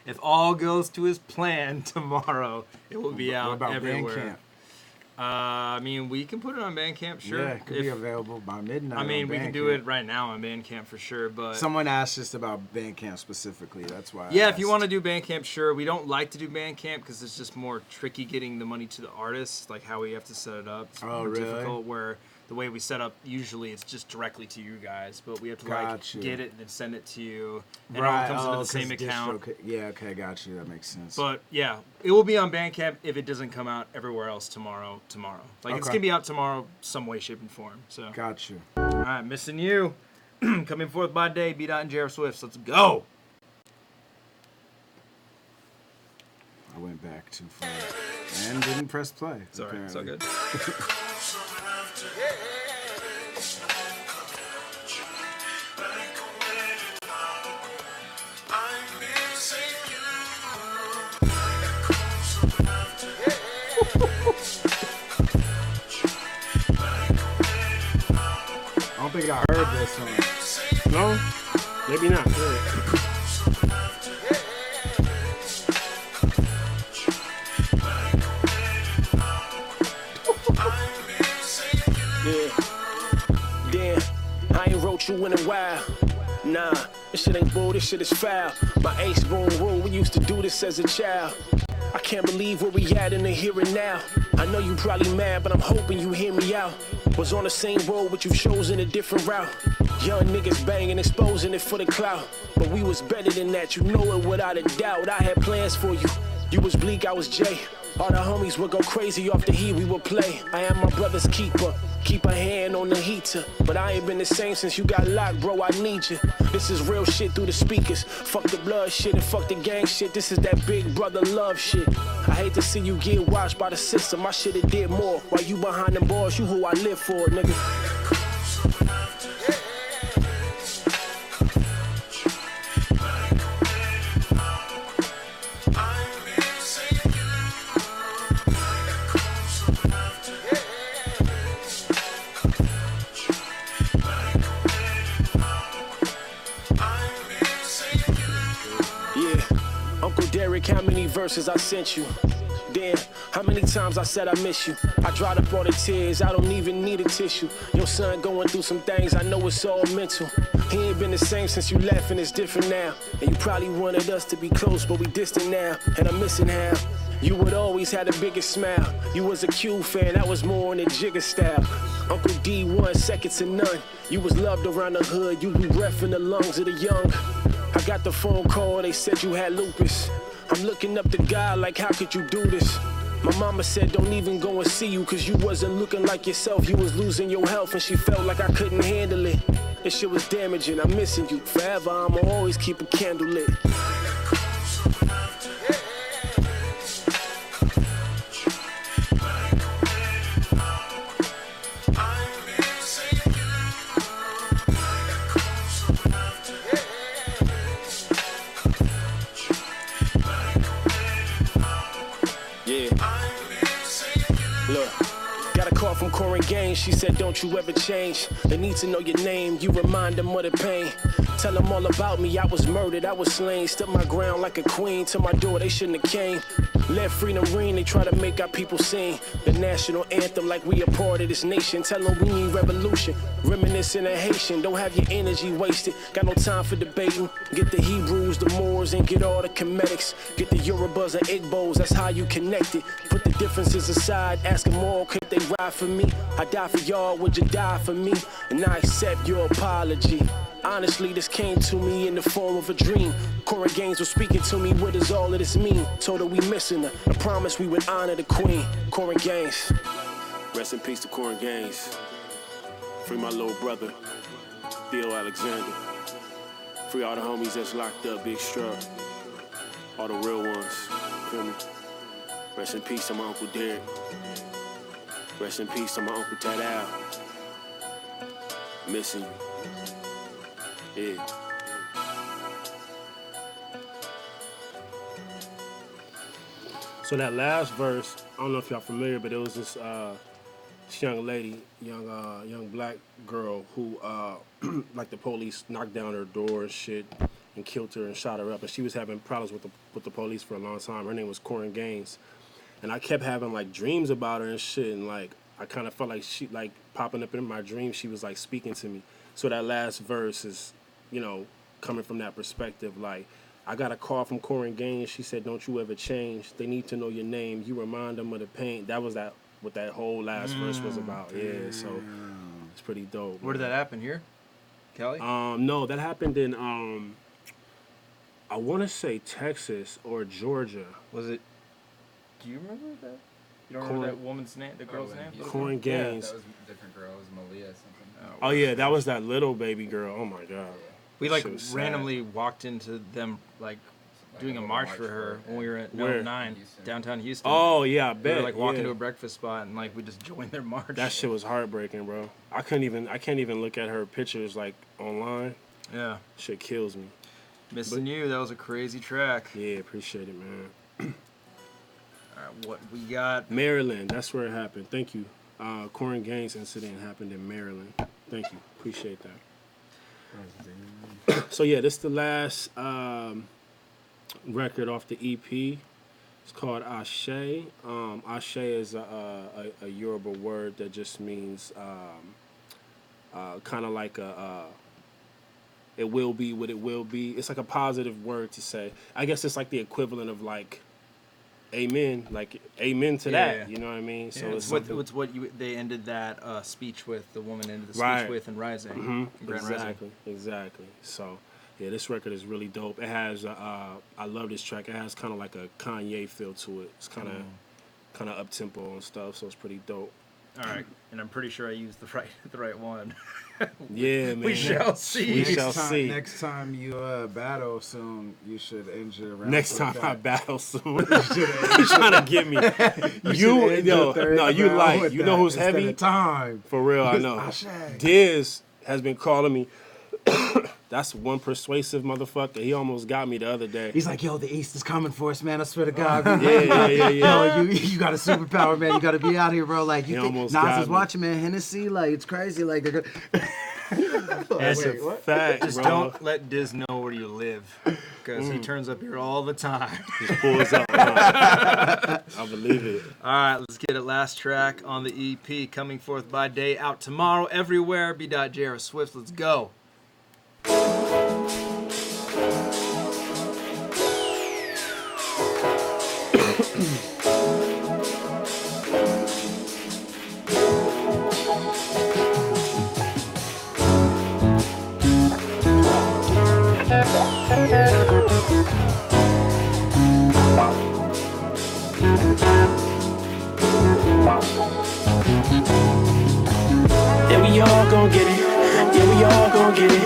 If all goes to his plan tomorrow, it will be out What about everywhere. Bandcamp? I mean, we can put it on Bandcamp, sure. Yeah, it could be available by midnight. I mean, on we can do Bandcamp. it right now on Bandcamp for sure, but... Someone asked us about Bandcamp specifically. That's why. Yeah, if you want to do Bandcamp, sure. We don't like to do Bandcamp because it's just more tricky getting the money to the artist, like how we have to set it up. It's more really? difficult where the way we set up, usually it's just directly to you guys, but we have to Gotcha. get it and then send it to you. And Right. it all comes into the 'cause same account. Yeah, okay, got you. That makes sense. But yeah, it will be on Bandcamp if it doesn't come out everywhere else tomorrow. Like it's Okay. gonna be out tomorrow, some way, shape, and form. So got you. All right, Missing You, coming forth by day, B. Dot and JR Swiftz. Let's go. I went back too far and didn't press play. It's all right. It's all good. I don't think I heard this one. No, maybe not. Yeah. Damn, I ain't wrote you in a while. Nah, this shit ain't bull, this shit is foul. My ace bone rule, we used to do this as a child. I can't believe where we at in the here and now. I know you probably mad, but I'm hoping you hear me out. Was on the same road, but you've chosen a different route. Young niggas banging, exposing it for the clout. But we was better than that, you know it without a doubt. I had plans for you. You was Bleak, I was Jay. All the homies would go crazy off the heat we would play. I am my brother's keeper. Keep a hand on the heater. But I ain't been the same since you got locked, bro. I need you. This is real shit through the speakers. Fuck the blood shit and fuck the gang shit. This is that big brother love shit. I hate to see you get watched by the system. I shoulda did more. While you behind them bars, you who I live for, nigga. How many verses I sent you? Damn, how many times I said I miss you? I dried up all the tears, I don't even need a tissue. Your son going through some things, I know it's all mental. He ain't been the same since you left and it's different now. And you probably wanted us to be close, but we distant now. And I'm missing how you would always have the biggest smile. You was a Q fan, I was more in the Jigga style. Uncle D1, second to none. You was loved around the hood, you be ref in the lungs of the young. I got the phone call, they said you had lupus. I'm looking up the guy like, how could you do this? My mama said don't even go and see you, cause you wasn't looking like yourself. You was losing your health and she felt like I couldn't handle it. This shit was damaging, I'm missing you. Forever I'ma always keep a candle lit. Look. Got a call from Corin Gaines, she said don't you ever change. They need to know your name, you remind them of the pain. Tell them all about me, I was murdered, I was slain. Stood my ground like a queen, to my door they shouldn't have came. Let freedom ring, they try to make our people sing the national anthem like we a part of this nation. Tell them we need revolution, reminiscing of Haitian. Don't have your energy wasted, got no time for debating. Get the Hebrews, the Moors, and get all the Comedics. Get the Yorubas and Igbos, that's how you connect it. Put the differences aside, ask them all, could they ride for me? I die for y'all, would you die for me? And I accept your apology. Honestly, this came to me in the form of a dream. Corin Gaines was speaking to me, what does all of this mean? Told her we missing her, I promised we would honor the queen. Corin Gaines. Rest in peace to Corin Gaines. Free my little brother, Theo Alexander. Free all the homies that's locked up, Big Struck. All the real ones, feel me? Rest in peace to my Uncle Derek. Rest in peace to my Uncle Ted Al. Missing you. Yeah. So that last verse, I don't know if y'all familiar, but it was this young lady, young black girl who, like the police knocked down her door and shit and killed her and shot her up. And she was having problems with the police for a long time. Her name was Corin Gaines. And I kept having like dreams about her and shit. And like, I kind of felt like she, like popping up in my dreams, she was like speaking to me. So that last verse is, you know, coming from that perspective. Like, I got a call from Corin Gaines. She said, don't you ever change. They need to know your name. You remind them of the pain. That was what that whole last verse was about. Yeah, so it's pretty dope. Where did that happen? Here? Cali? No, that happened in, I want to say Texas or Georgia. Was it? Do you remember that? You don't remember that woman's name, the girl's name? Corin Gaines. Yeah, that was a different girl. It was Malia something. Oh, yeah, that was that little baby girl. Oh, my God. We, like, randomly walked into them, like doing a march for her when we were at 9 downtown Houston. Oh, yeah, I bet. We were, like, walking to a breakfast spot, and, like, we just joined their march. That shit was heartbreaking, bro. I can't even look at her pictures, like, online. Yeah. Shit kills me. Missing you. That was a crazy track. Yeah, appreciate it, man. All right, what we got? Maryland. That's where it happened. Thank you. Corin Gaines incident happened in Maryland. Thank you. Appreciate that. So yeah, this is the last record off the EP. It's called Ashe. Ashe is a Yoruba word that just means kind of like it will be what it will be. It's like a positive word to say. I guess it's like the equivalent of like amen, like amen to that. You know what I mean? So it's what they ended that speech with. The woman ended the speech with in Rising. Mm-hmm. Exactly. So yeah, this record is really dope. It has I love this track. It has kind of like a Kanye feel to it. It's kind of up tempo and stuff. So it's pretty dope. All right, and I'm pretty sure I used the right one. Yeah, man. We shall see. Next time you battle soon, you should end your round. Next time I battle soon, you trying to get me? You know who's heavy? Time for real. I know. Diz has been calling me. That's one persuasive motherfucker. He almost got me the other day. He's like, yo, the East is coming for us, man. I swear to God. Yeah. Yo, you got a superpower, man. You got to be out here, bro. Like, you think Nas is watching, man. Hennessy, like, it's crazy. Like, they're gonna... That's a fact, Just bro. don't let Diz know where you live, because he turns up here all the time. Just pulls up. I believe it. All right, let's get it. Last track on the EP, coming forth by day, out tomorrow everywhere. JR Swiftz, let's go. Yeah, we all gon' get it. Yeah, we all gon' get it.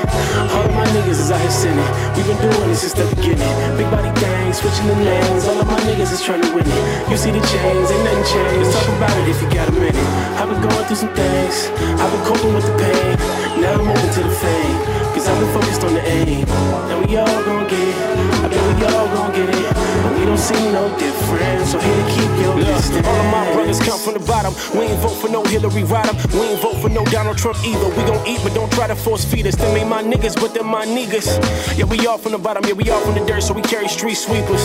All of my niggas is out here sinning. We been doing this since the beginning. Big body gang, switching the lanes. All of my niggas is trying to win it. You see the chains, ain't nothing changed. Let's talk about it if you got a minute. I've been going through some things. I've been coping with the pain. Now I'm moving to the fame, cause I've been focused on the aim. And we all gon' get it. I bet we all gon' get it. But we don't seem no different. different, so here to keep your distance. All of my brothers come from the bottom. We ain't vote for no Hillary Rodham. We ain't vote for no Donald Trump either. We gon' eat, but don't try to force feed us. Them ain't my niggas, but them my niggas. Yeah, we all from the bottom, yeah, we all from the dirt, so we carry street sweepers.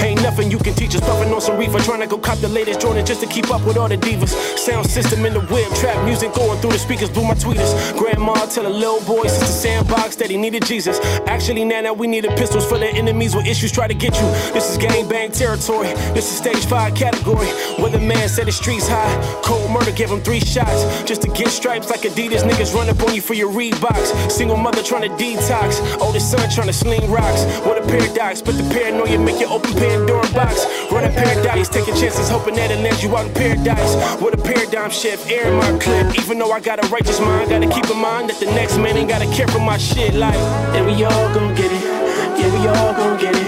Ain't nothing you can teach us, puffin' on some reefer, trying to go cop the latest Jordan just to keep up with all the divas. Sound system in the whip, trap music going through the speakers, blew my tweeters. Grandma tell a little boy since the sandbox that he needed Jesus. Actually, now we needed pistols for the enemies with issues try to get you. This is gangbang territory, this is stage 5 category. Where the man said the streets high, cold murder, give him 3 shots just to get stripes like Adidas. Niggas run up on you for your Reeboks. Single mother trying to detox, oldest son trying to sling rocks. What a paradox, but the paranoia make you open Pandora box. Run a paradise, taking chances, hoping that it lands you out in paradise. What a paradigm shift, air in my clip. Even though I got a righteous mind, gotta keep in mind that the next man ain't gotta care for my shit. Like, and we all gon' get it. Yeah, we all gon' get it.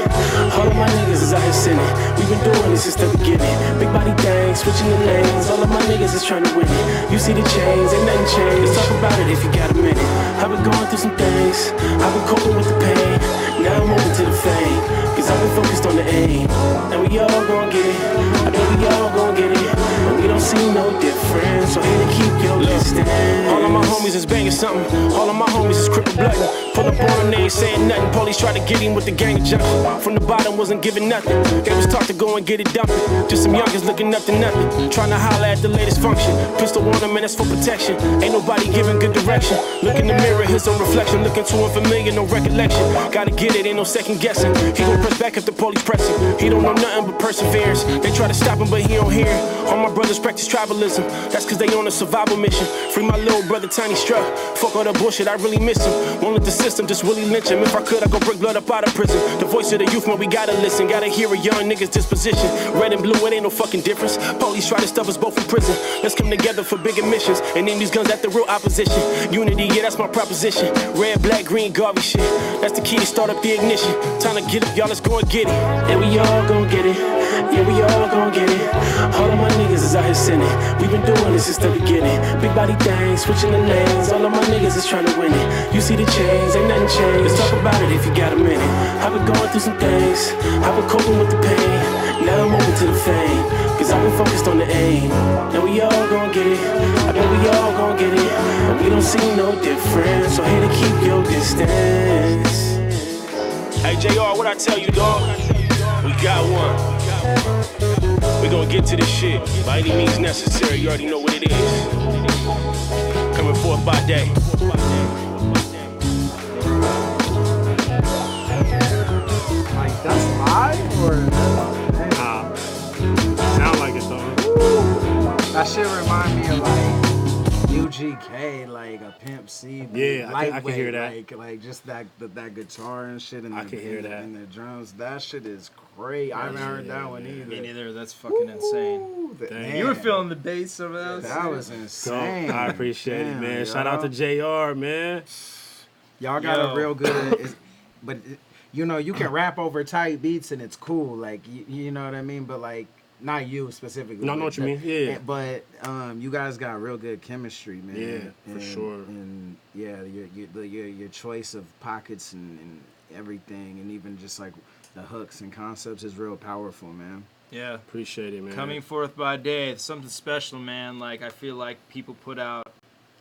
All of my niggas is out here sinning. We've been doing this since the beginning. Big body things, switching the lanes. All of my niggas is trying to win it. You see the chains, ain't nothing changed. Let's talk about it if you got a minute. I've been going through some things. I've been coping with the pain. Now I'm moving to the fame. Cause I've been focused on the aim. And we all gon' get it. I know we all gon' get it. And we don't see no difference. So here to keep your distance. All of my homies is banging something. All of my homies is crippled blooding. Pull up on them, they ain't saying nothing. Police try to get him with the gang jump. From the bottom wasn't giving nothing. They was taught to go and get it dumped. Just some youngers looking up to nothing. Trying to holler at the latest function. Pistol on them and that's for protection. Ain't nobody giving good direction. Look in the mirror, his own reflection. Looking too unfamiliar, no recollection. Gotta get it, ain't no second guessing. He gon' press back if the police press him. He don't know nothing but perseverance. They try to stop him, but he don't hear it. All my brothers practice tribalism. That's cause they on a survival mission. Free my little brother Tiny Struck. Fuck all that bullshit, I really miss him. Won't let the system just really lynch him. If I could, I'd go break blood up out of prison. The voice of the youth, man, we gotta listen. Gotta hear a young nigga's disposition. Red and blue, it ain't no fucking difference. Police try to stuff us both in prison. Let's come together for bigger missions. And aim these guns at the real opposition. Unity, yeah, that's my proposition. Red, black, green, garbage shit. That's the key to start up the ignition. Time to get up, y'all, let's go and get it. And we all gon' get it. Yeah, we all gon' get it. All of my niggas is out here sinning. We've been doing this since the beginning. Big body things, switching the lanes. All of my niggas is trying to win it. You see the chains, ain't nothing changed. Let's talk about it if you got a minute. I've been going through some things. I've been coping with the pain. Now I'm moving to the fame. Cause I've been focused on the aim. And we all gon' get it. I know we all gon' get it. And we don't see no difference. So here to keep your distance. Hey JR, what I tell you, dog? We got one. We gonna get to this shit by any means necessary. You already know what it is. Coming forth by day. Like that's live or? Nah, sound like it though. Ooh, that shit remind me of like UGK, like a Pimp C. Yeah, I can hear that. Like just that guitar and shit, and I can hear that. And the drums. That shit is great. I haven't heard that one either. Me neither. That's fucking insane. You were feeling the bass of that. That was insane. I appreciate it, man. Shout out to JR, man. Y'all got a real good, but you know you can rap over tight beats and it's cool. Like you know what I mean. But like not you specifically. No, I know what you mean. Yeah. But you guys got real good chemistry, man. Yeah, for sure. And yeah, your choice of pockets and everything, and even just like the hooks and concepts is real powerful, man. Yeah. Appreciate it, man. Coming forth by day, it's something special, man. Like, I feel like people put out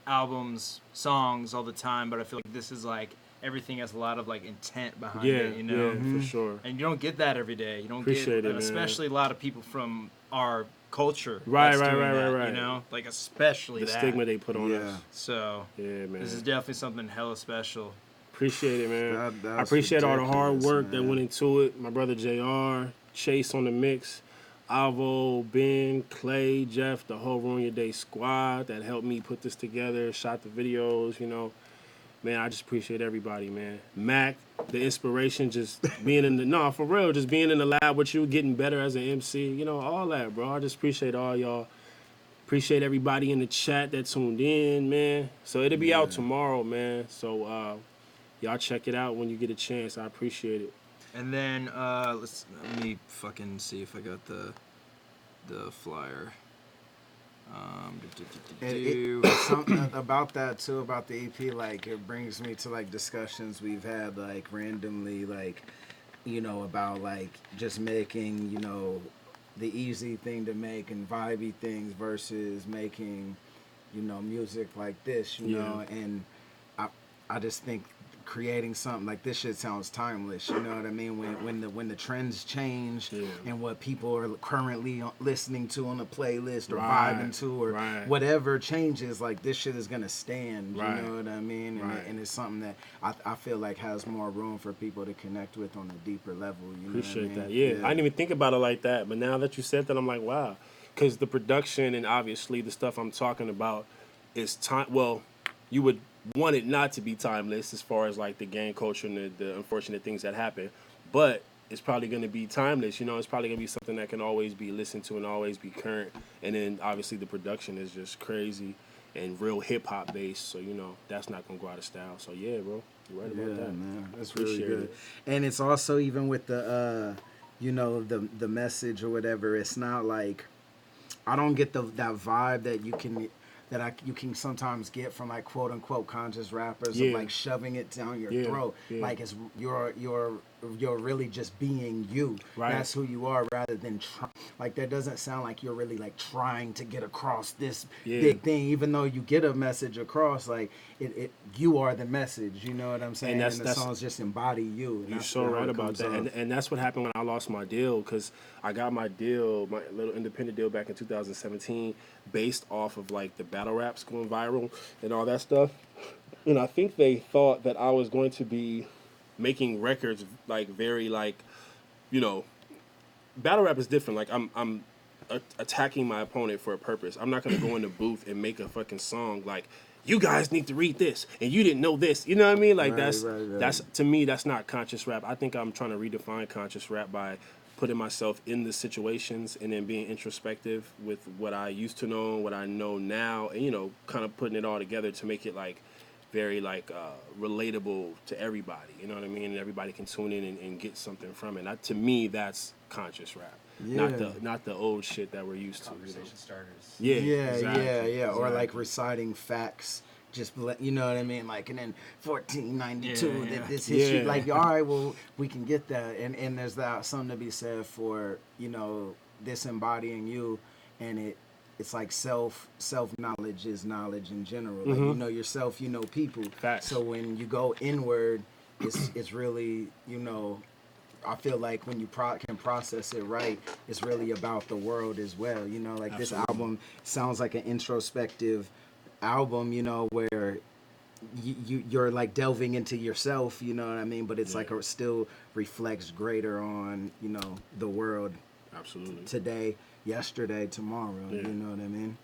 albums, songs all the time, but I feel like this is like everything has a lot of like intent behind it, you know? Yeah, for sure. And you don't get that every day. You don't Appreciate get, it, especially man. a lot of people from our culture. Right. You know, like especially the that stigma they put on us. So yeah, man. This is definitely something hella special. Appreciate it, man. I That's appreciate all the hard work man. that went into it. My brother JR, Chase on the mix, Avo, Ben, Clay, Jeff, the whole Ruin Your Day squad that helped me put this together, shot the videos, you know. Man, I just appreciate everybody, man. Mac, the inspiration, just being in the, for real, just being in the lab with you, getting better as an MC, you know, all that, bro. I just appreciate all y'all. Appreciate everybody in the chat that tuned in, man. So it'll be out tomorrow, man. So y'all check it out when you get a chance. I appreciate it. And then let me fucking see if I got the flyer. Something about that too, about the EP, like it brings me to like discussions we've had like randomly, like, you know, about like just making, you know, easy thing to make and vibey things versus making, you know, music like this, you know, and I just think creating something like this shit sounds timeless, you know what I mean? When the trends change and what people are currently listening to on a playlist or vibing to or whatever changes, like this shit is gonna stand, you know what I mean? And it's something that I feel like has more room for people to connect with on a deeper level, you know Appreciate what I mean? that. Yeah, I didn't even think about it like that, but now that you said that, I'm like, wow. Because the production and obviously the stuff I'm talking about is time. Well, you would want it not to be timeless as far as like the gang culture and the unfortunate things that happen, but it's probably going to be timeless. You know, it's probably going to be something that can always be listened to and always be current. And then obviously the production is just crazy and real hip hop based. So, you know, that's not going to go out of style. So yeah, bro, you're right about that. Man, that's really good. And it's also even with the, you know, the message or whatever. It's not like I don't get that vibe that you can sometimes get from like quote unquote conscious rappers of like shoving it down your throat. Like it's you're really just being you. That's who you are rather than like that doesn't sound like you're really like trying to get across this big thing, even though you get a message across. Like it you are the message. You know what I'm saying? And the songs just embody you. And you're so right about that. And that's what happened when I lost my deal, because I got my deal, my little independent deal back in 2017, based off of like the battle raps going viral and all that stuff. And I think they thought that I was going to be making records like very like, you know, battle rap is different. Like I'm attacking my opponent for a purpose. I'm not gonna go in the booth and make a fucking song like, you guys need to read this and you didn't know this. You know what I mean? Like that's to me, that's not conscious rap. I think I'm trying to redefine conscious rap by putting myself in the situations and then being introspective with what I used to know, what I know now, and, you know, kind of putting it all together to make it like very like relatable to everybody. You know what I mean? And everybody can tune in and get something from it. To me, that's conscious rap. Not the old shit that we're used to. Conversation starters. Yeah. Or like reciting facts. Just you know what I mean, like, and then 1492 this history, like, all right, well, we can get that, and there's that something to be said for, you know, this embodying you, and it's like self knowledge is knowledge in general. Like, you know yourself, you know people. Facts. So when you go inward, it's really, you know, I feel like when you can process it right, it's really about the world as well. You know, like This album sounds like an introspective album, you know, where you're like delving into yourself, you know what I mean, but it's like it still reflects greater on, you know, the world today, yesterday, tomorrow, you know what I mean?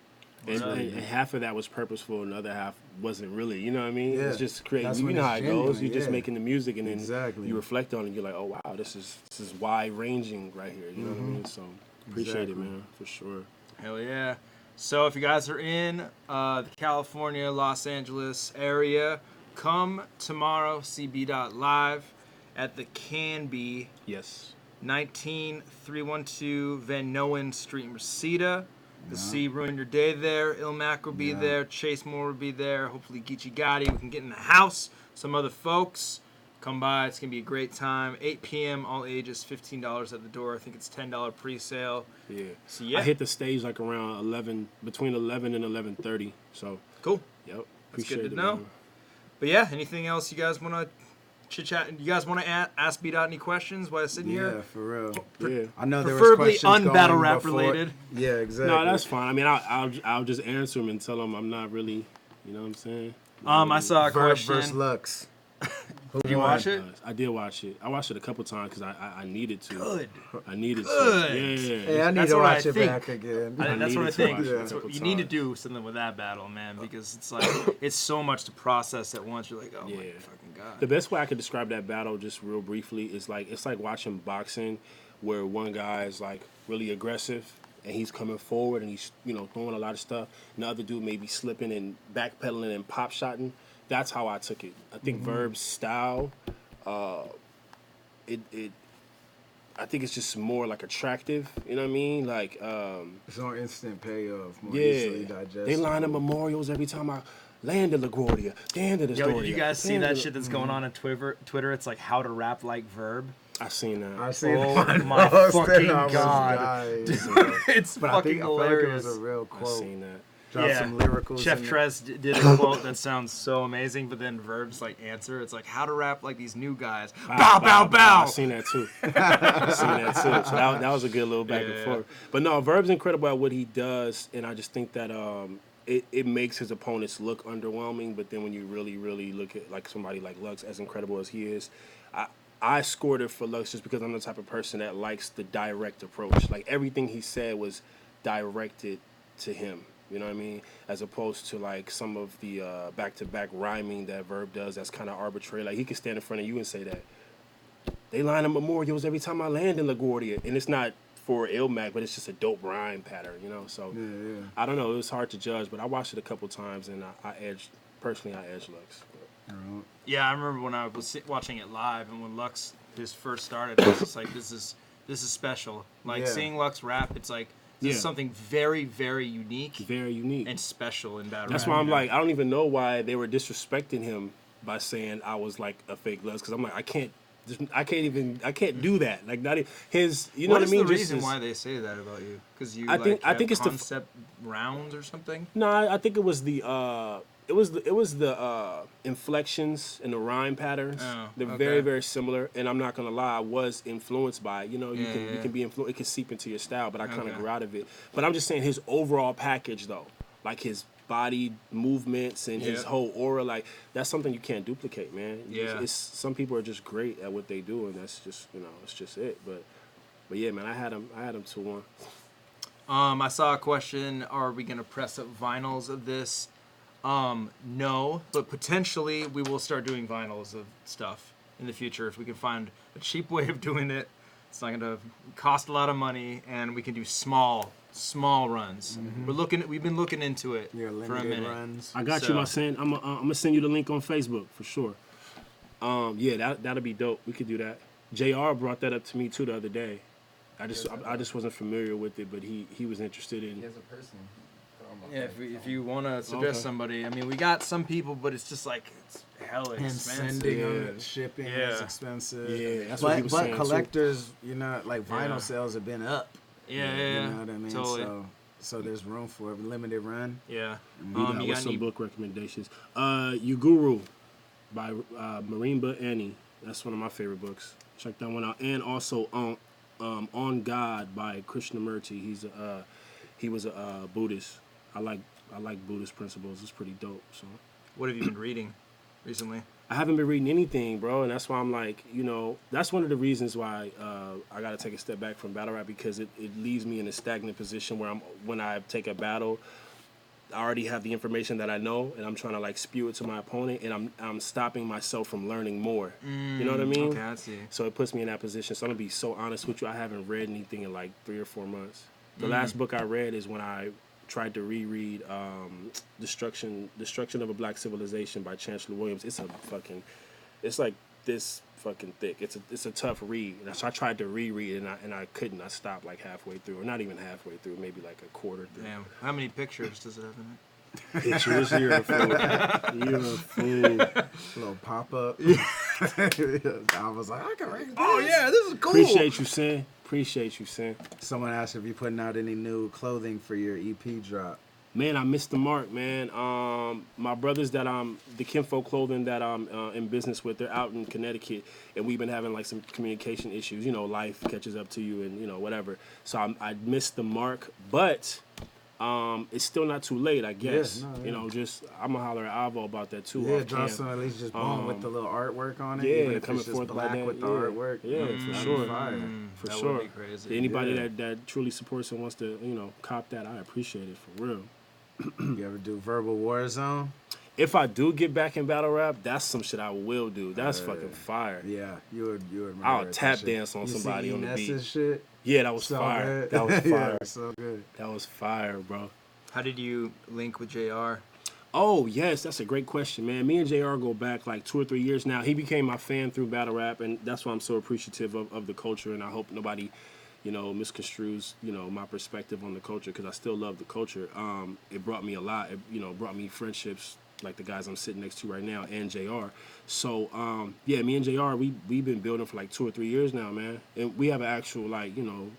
And half of that was purposeful and the other half wasn't really, you know what I mean? It's just creating, you know how it genuine, goes, you're just making the music and then you reflect on it and you're like, oh wow, this is wide ranging right here, you know what I mean? So appreciate it, man, for sure. Hell yeah. So if you guys are in the California, Los Angeles area, come tomorrow, see B.Live at the Can Be. Yes. 19312 Van Noen Street, Reseda. You'll see Ruin Your Day there. Illmac will be there. Chase Moore will be there. Hopefully Geechee Gotti. We can get in the house. Some other folks. Come by. It's going to be a great time. 8 p.m. All ages. $15 at the door. I think it's $10 pre-sale. Yeah. So, I hit the stage like around between 11 and 11:30. So cool. Yep. That's good to know. Man. But yeah, anything else you guys want to chit-chat? You guys want to ask B-Dot any questions while I'm sitting here? Yeah, for real. Yeah. I know there preferably was questions un-battle rap before. related. Yeah, exactly. No, that's fine. I mean, I'll just answer them and tell them I'm not really, you know what I'm saying? I saw a question. Versus Lux. Did you watch it? I did watch it. I watched it a couple times because I needed to. Good. I needed Good. to. Yeah. Hey, I need to watch it back again. That's what I think. You need to times. do something with that battle, man, because it's like it's so much to process at once. You're like, oh my fucking god. The best way I could describe that battle, just real briefly, is like it's like watching boxing, where one guy is like really aggressive and he's coming forward and he's throwing a lot of stuff, and the other dude may be slipping and backpedaling and pop shotting. That's how I took it. I think Verb's style, I think it's just more like attractive. You know what I mean? Like it's on instant payoff. More easily digestible. They line up memorials every time I land at LaGuardia. Land at Astoria. Yo, did you guys see that shit that's going on Twitter? It's like how to rap like Verb. I seen that. I seen Oh that. my fucking I was God. dying. It's But fucking I feel like it was hilarious. a real I quote. seen that. Drop some lyricals. Chef in Trez did a quote that sounds so amazing, but then verbs like answer. It's like how to rap like these new guys. Bow, bow, bow. I seen that too. I seen that too. So that was a good little back and forth. But no, Verb's incredible at what he does, and I just think that it makes his opponents look underwhelming. But then when you really, really look at like somebody like Lux, as incredible as he is, I scored it for Lux just because I'm the type of person that likes the direct approach. Like everything he said was directed to him. You know what I mean? As opposed to like some of the back-to-back rhyming that Verb does that's kind of arbitrary. Like he can stand in front of you and say that they line up memorials every time I land in LaGuardia. And it's not for Illmac, but it's just a dope rhyme pattern, you know? So I don't know. It was hard to judge, but I watched it a couple times and I edged Lux. Yeah, I remember when I was watching it live and when Lux just first started, I was just like, this is special. Like seeing Lux rap, it's like, this is something very, very unique. Very unique. And special in battle That's rap. why I'm like, I don't even know why they were disrespecting him by saying I was like a fake Lux. Because I'm like, I can't do that. Like, not his, you know what I mean? What's the reason why they say that about you? Because you I think it's concept rounds or something? No, I think it was the inflections and the rhyme patterns. They're very, very similar. And I'm not gonna lie, I was influenced by it. You know, you can be influenced. It can seep into your style, but I kind of grew out of it. But I'm just saying his overall package though, like his body movements and his whole aura, like that's something you can't duplicate, man. It's some people are just great at what they do, and that's just it's just it. But yeah, man, I had him 2-1. I saw a question: are we gonna press up vinyls of this? No, but potentially we will start doing vinyls of stuff in the future if we can find a cheap way of doing it. It's not gonna cost a lot of money, and we can do small runs. We've been looking into it for a minute. Runs. I got you, my son. I'm gonna send you the link on Facebook for sure. That'll be dope. We could do that. JR brought that up to me too the other day. I just wasn't familiar with it, but he was interested in. He has a person. Yeah, if you want to suggest somebody, I mean, we got some people, but it's just like it's hella expensive. Sending shipping is expensive. Yeah, that's what he was saying. But collectors, like vinyl sales have been up. Yeah. You know what I mean? Totally. So there's room for a limited run. Yeah. You got some book recommendations? Guru by Marimba Annie. That's one of my favorite books. Check that one out. And also On God by Krishnamurti. He was a Buddhist. I like Buddhist principles. It's pretty dope. So, what have you been reading recently? I haven't been reading anything, bro, and that's why I'm like, that's one of the reasons why I got to take a step back from battle rap, because it leaves me in a stagnant position where when I take a battle, I already have the information that I know, and I'm trying to like spew it to my opponent, and I'm stopping myself from learning more. You know what I mean? Okay, I see. So it puts me in that position. So I'm gonna be so honest with you. I haven't read anything in like 3 or 4 months. The last book I read is when I tried to reread Destruction of a Black Civilization by Chancellor Williams. It's like this fucking thick. It's a tough read. So I tried to reread it and I couldn't. I stopped like halfway through, or not even halfway through, maybe like a quarter through. Damn. How many pictures does it have in it? Pictures? You're a fool. You're a fool. Little pop up. I was like, I can read this. Oh yeah, this is cool. Appreciate you, Sin. Someone asked if you're putting out any new clothing for your EP drop. Man, I missed the mark, man. My brothers the Kinfolk Clothing that I'm in business with, they're out in Connecticut, and we've been having like some communication issues. Life catches up to you, and whatever. So I missed the mark, but it's still not too late, I guess. Yeah, no. I'm gonna holler at Avo about that too. Yeah, Johnson at least just boom with the little artwork on it. Yeah, even if coming it's just forth black like that. with the artwork. Yeah, for sure. For that sure. Would be crazy. Anybody that truly supports and wants to, cop that, I appreciate it for real. You ever do Verbal Warzone? If I do get back in battle rap, that's some shit I will do. That's fucking fire. Yeah, you would. I'll tap dance on somebody on the beat. Shit? Yeah, that was fire. That was fire. So good. That was fire, bro. How did you link with JR? Oh, yes, that's a great question, man. Me and JR go back like 2 or 3 years now. He became my fan through battle rap, and that's why I'm so appreciative of the culture, and I hope nobody misconstrues, my perspective on the culture, because I still love the culture. It brought me a lot. It, brought me friendships, like the guys I'm sitting next to right now, and JR. So, yeah, me and JR, we've been building for like 2 or 3 years now, man. And we have an actual, like, you know,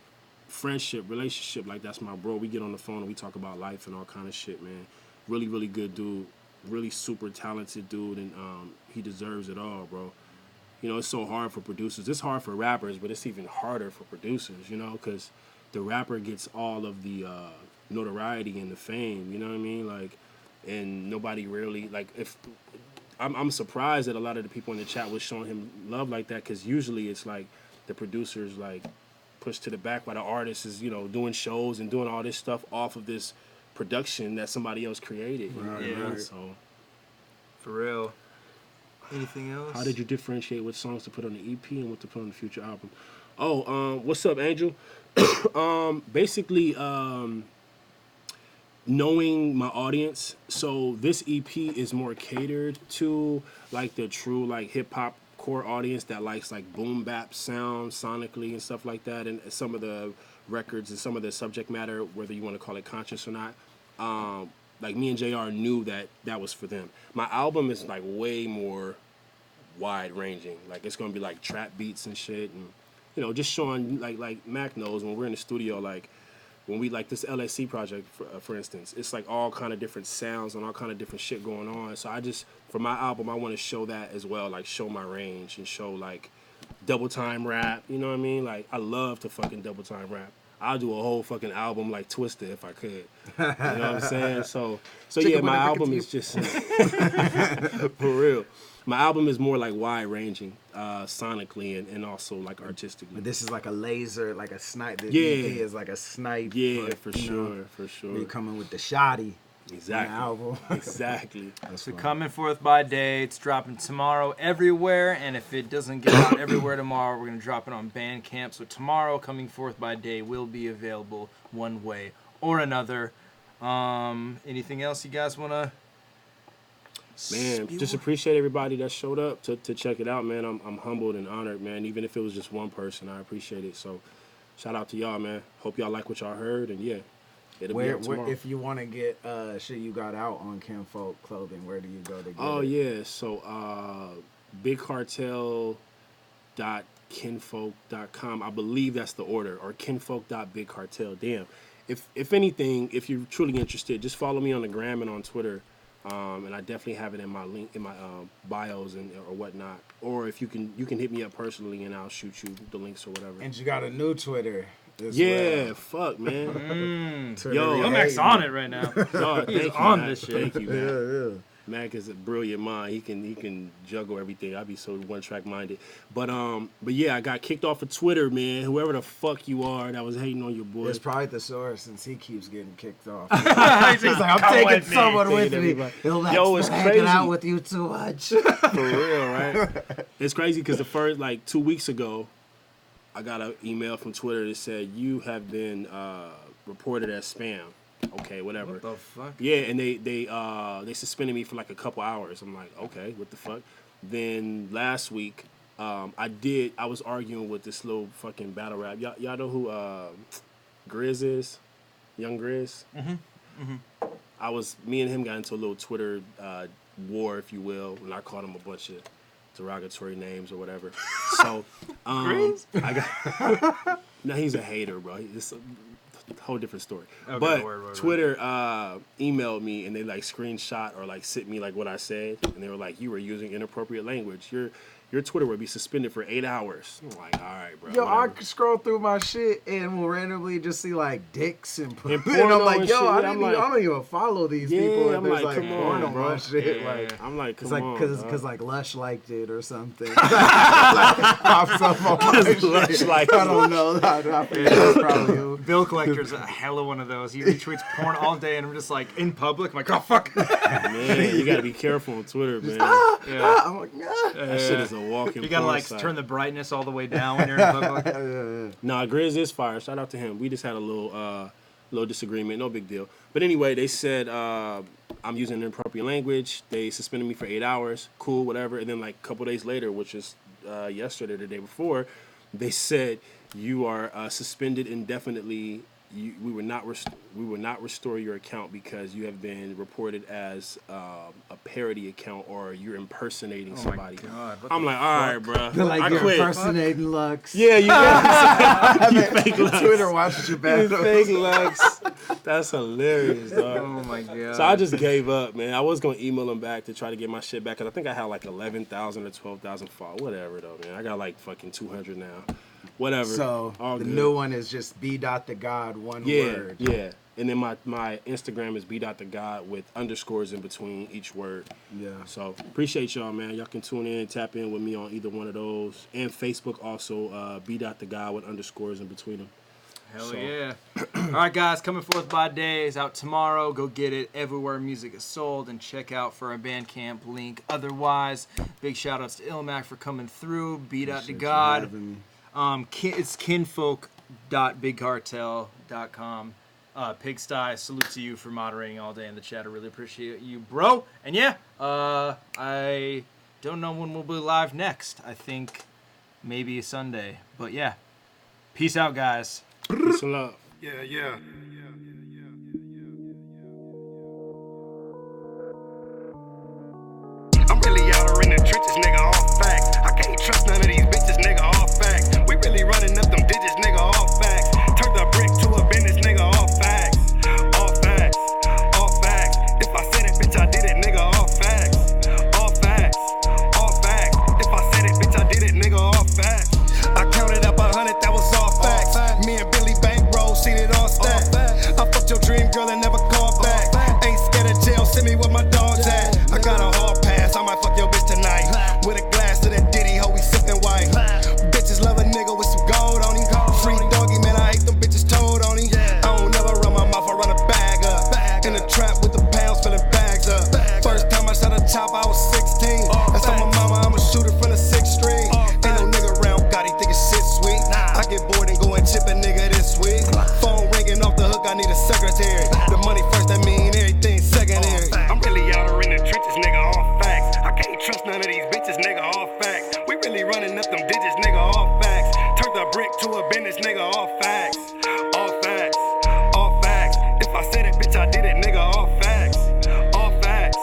friendship, relationship. Like, that's my bro. We get on the phone and we talk about life and all kind of shit, man. Really, really good dude. Really super talented dude, and he deserves it all, bro. You know, it's so hard for producers. It's hard for rappers, but it's even harder for producers, you know, because the rapper gets all of the notoriety and the fame, you know what I mean? Like, and nobody really, like, if I'm surprised that a lot of the people in the chat was showing him love like that, because usually it's like the producers, like, pushed to the back while the artist is, you know, doing shows and doing all this stuff off of this production that somebody else created. You know what I mean? So, for real. Anything else? How did you differentiate what songs to put on the EP and what to put on the future album? Oh, what's up, Angel? Basically, knowing my audience. So this EP is more catered to like the true like hip hop core audience that likes like boom bap sound sonically and stuff like that, and some of the records and some of the subject matter, whether you want to call it conscious or not. Like me and JR knew that was for them. My album is like way more wide ranging. Like it's gonna be like trap beats and shit, and you know, just showing like Mac knows when we're in the studio, like when we like this LSC project, for instance, it's like all kind of different sounds and all kind of different shit going on. So I just, for my album, I want to show that as well, like show my range and show like double time rap. You know what I mean? Like I love to fucking double time rap. I'll do a whole fucking album like Twister if I could. You know what I'm saying? So yeah, my album is just for real. My album is more like wide ranging, sonically and also like artistically. But this is like a laser, like a snipe. The Yeah. EP is like a snipe. Yeah, for sure. You coming with the shotty. Exactly. Album. Exactly. So coming forth by day, it's dropping tomorrow everywhere, and if it doesn't get out everywhere tomorrow, we're gonna drop it on Bandcamp. So tomorrow, coming forth by day will be available one way or another. Anything else you guys wanna? Man, just appreciate everybody that showed up to check it out, man. I'm humbled and honored, man. Even if it was just one person, I appreciate it. So shout out to y'all, man. Hope y'all like what y'all heard, and yeah. It'll be up tomorrow. If you want to get shit you got out on Kinfolk Clothing, where do you go to get Oh, it? yeah. So bigcartel.kinfolk.com. I believe that's the order, or kinfolk.bigcartel. Damn. If anything, if you're truly interested, just follow me on the gram and on Twitter. And I definitely have it in my link in my bios and or whatnot. Or if you can hit me up personally and I'll shoot you the links or whatever. And you got a new Twitter. Yeah, fuck, man. Yo, Illmac's on it right now. Dog, He's thank you, on Mac. this shit. Thank you, man. Yeah. Mac is a brilliant mind. He can juggle everything. I'd be so one track minded. But yeah, I got kicked off of Twitter, man. Whoever the fuck you are that was hating on your boy. It's probably the source since he keeps getting kicked off. He's like, I'm taking someone with me. Yo, it's crazy. Hanging out with you too much. For real, right? It's crazy because the first 2 weeks ago, I got an email from Twitter that said you have been reported as spam. Okay, whatever. What the fuck? Yeah, and they suspended me for like a couple hours. I'm like, okay, what the fuck? Then last week, I was arguing with this little fucking battle rap. Y'all know who Grizz is? Young Grizz? Me and him got into a little Twitter war, if you will, and I called him a bunch of derogatory names or whatever. So, I got. No, he's a hater, bro. It's a whole different story. Okay, but word. Twitter emailed me and they screenshot or sent me what I said, and they were like, "You were using inappropriate language. Your Twitter would be suspended for 8 hours." I'm like, all right, bro. Yo, whatever. I scroll through my shit and will randomly just see dicks and porn. And I'm like, and yo, shit. I don't even follow these people. Yeah, And I'm there's like, come porn on, bro. my shit. Yeah. I'm like, come on, because Lush liked it or something. Pops up on my shit. Lush liked I don't know. I think that's probably who. Bill Collector's a hella one of those. He retweets porn all day, and I'm just in public. I'm like, oh fuck. Man, you gotta be careful on Twitter, man. I'm like, that shit is a walking. You gotta turn the brightness all the way down when you're in public. Nah, Grizz is fire. Shout out to him. We just had a little disagreement. No big deal. But anyway, they said I'm using inappropriate language. They suspended me for 8 hours. Cool, whatever. And then a couple days later, which is yesterday, the day before, they said you are suspended indefinitely. we will not restore your account because you have been reported as a parody account or you're impersonating somebody. God, I'm like, all right, bro. They're like, I you're quit. impersonating Lux. Yeah, you guys. You fake Lux. Twitter watches your You battles. fake Lux. That's hilarious, dog. Oh my god. So I just gave up, man. I was gonna email them back to try to get my shit back because I think I had like 11,000 or 12,000 followers. Whatever though, man. I got like fucking 200 now. Whatever. So all the good. new one is just b.thegod, one word. Yeah. And then my Instagram is b.thegod with underscores in between each word. Yeah. So appreciate y'all, man. Y'all can tune in, tap in with me on either one of those. And Facebook also, b.thegod with underscores in between them. Hell yeah. All right, guys, coming forth by day is out tomorrow. Go get it everywhere music is sold and check out for our Bandcamp link. Otherwise, big shout outs to Illmac for coming through. B.thegod. It's kinfolk.bigcartel.com. Pigsty, salute to you for moderating all day in the chat. I really appreciate you, bro. And yeah, I don't know when we'll be live next. I think maybe Sunday. But yeah, peace out, guys. Peace and love. Yeah. I'm really out here in the trenches, nigga, all facts. I can't trust none of these bitches, nigga, all facts. We really running up them digits, nigga, all facts. Turn the brick to a business, nigga, all facts. All facts, all facts. If I said it, bitch, I did it, nigga, all facts. All facts, all facts. If I said it, bitch, I did it, nigga, all facts. I counted up 100, that was all facts. Me and Billy bankroll, seen it all stacked. I fucked your dream girl and never called back. Ain't scared of jail, send me where my dog's at. I got a hard pass, I might fuck your bitch tonight. With a glass of that Diddy, ho, we sippin' white. Bitches love a nigga with some gold on him. Free doggy, man, I hate them bitches told on him. I don't never run my mouth, I run a bag up. In the trap with the pounds, filling bags up. First time I shot a chop, I was 16. I told my mama I'm a shooter from the 6th Street. Ain't no nigga around, God, he think his shit sweet. I get bored and go and chip a nigga this week. Phone ringing off the hook, I need a secretary. The money first, that mean everything secondary. I'm really out here in the trenches, nigga, all facts. I can't trust none of these bitches, nigga, all facts. We really running up them digits, nigga, all facts. Turn the brick to a business, nigga, all facts. All facts, all facts. If I said it, bitch, I did it, nigga, all facts. All facts,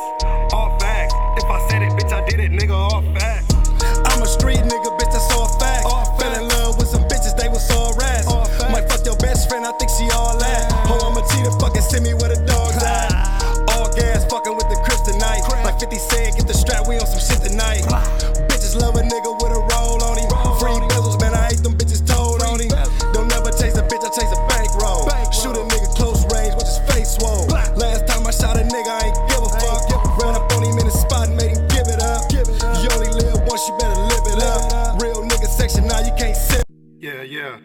all facts. If I said it, bitch, I did it, nigga, all facts. I'm a street nigga, bitch, that's all facts. Fell in love with some bitches, they was all rats. Might fuck your best friend, I think she all that. Oh, I'ma cheat her, fucking send me where the dog's at. All gas, fucking with the kryptonite. Like 50 said, get the strap, we on some shit tonight. Bitches love a nigga with a roll on him. Free bezels, man, I hate them bitches told on him. Don't never chase a bitch, I chase a bankroll. Shoot a nigga close range with his face swole. Last time I shot a nigga, I ain't give a fuck. Ran up on him in the spot and made him give it up. You only live once, you better live it up. Real nigga section, now you can't sit. Yeah.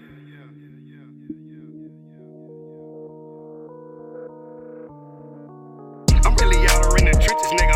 I'm really out here in the trenches, nigga.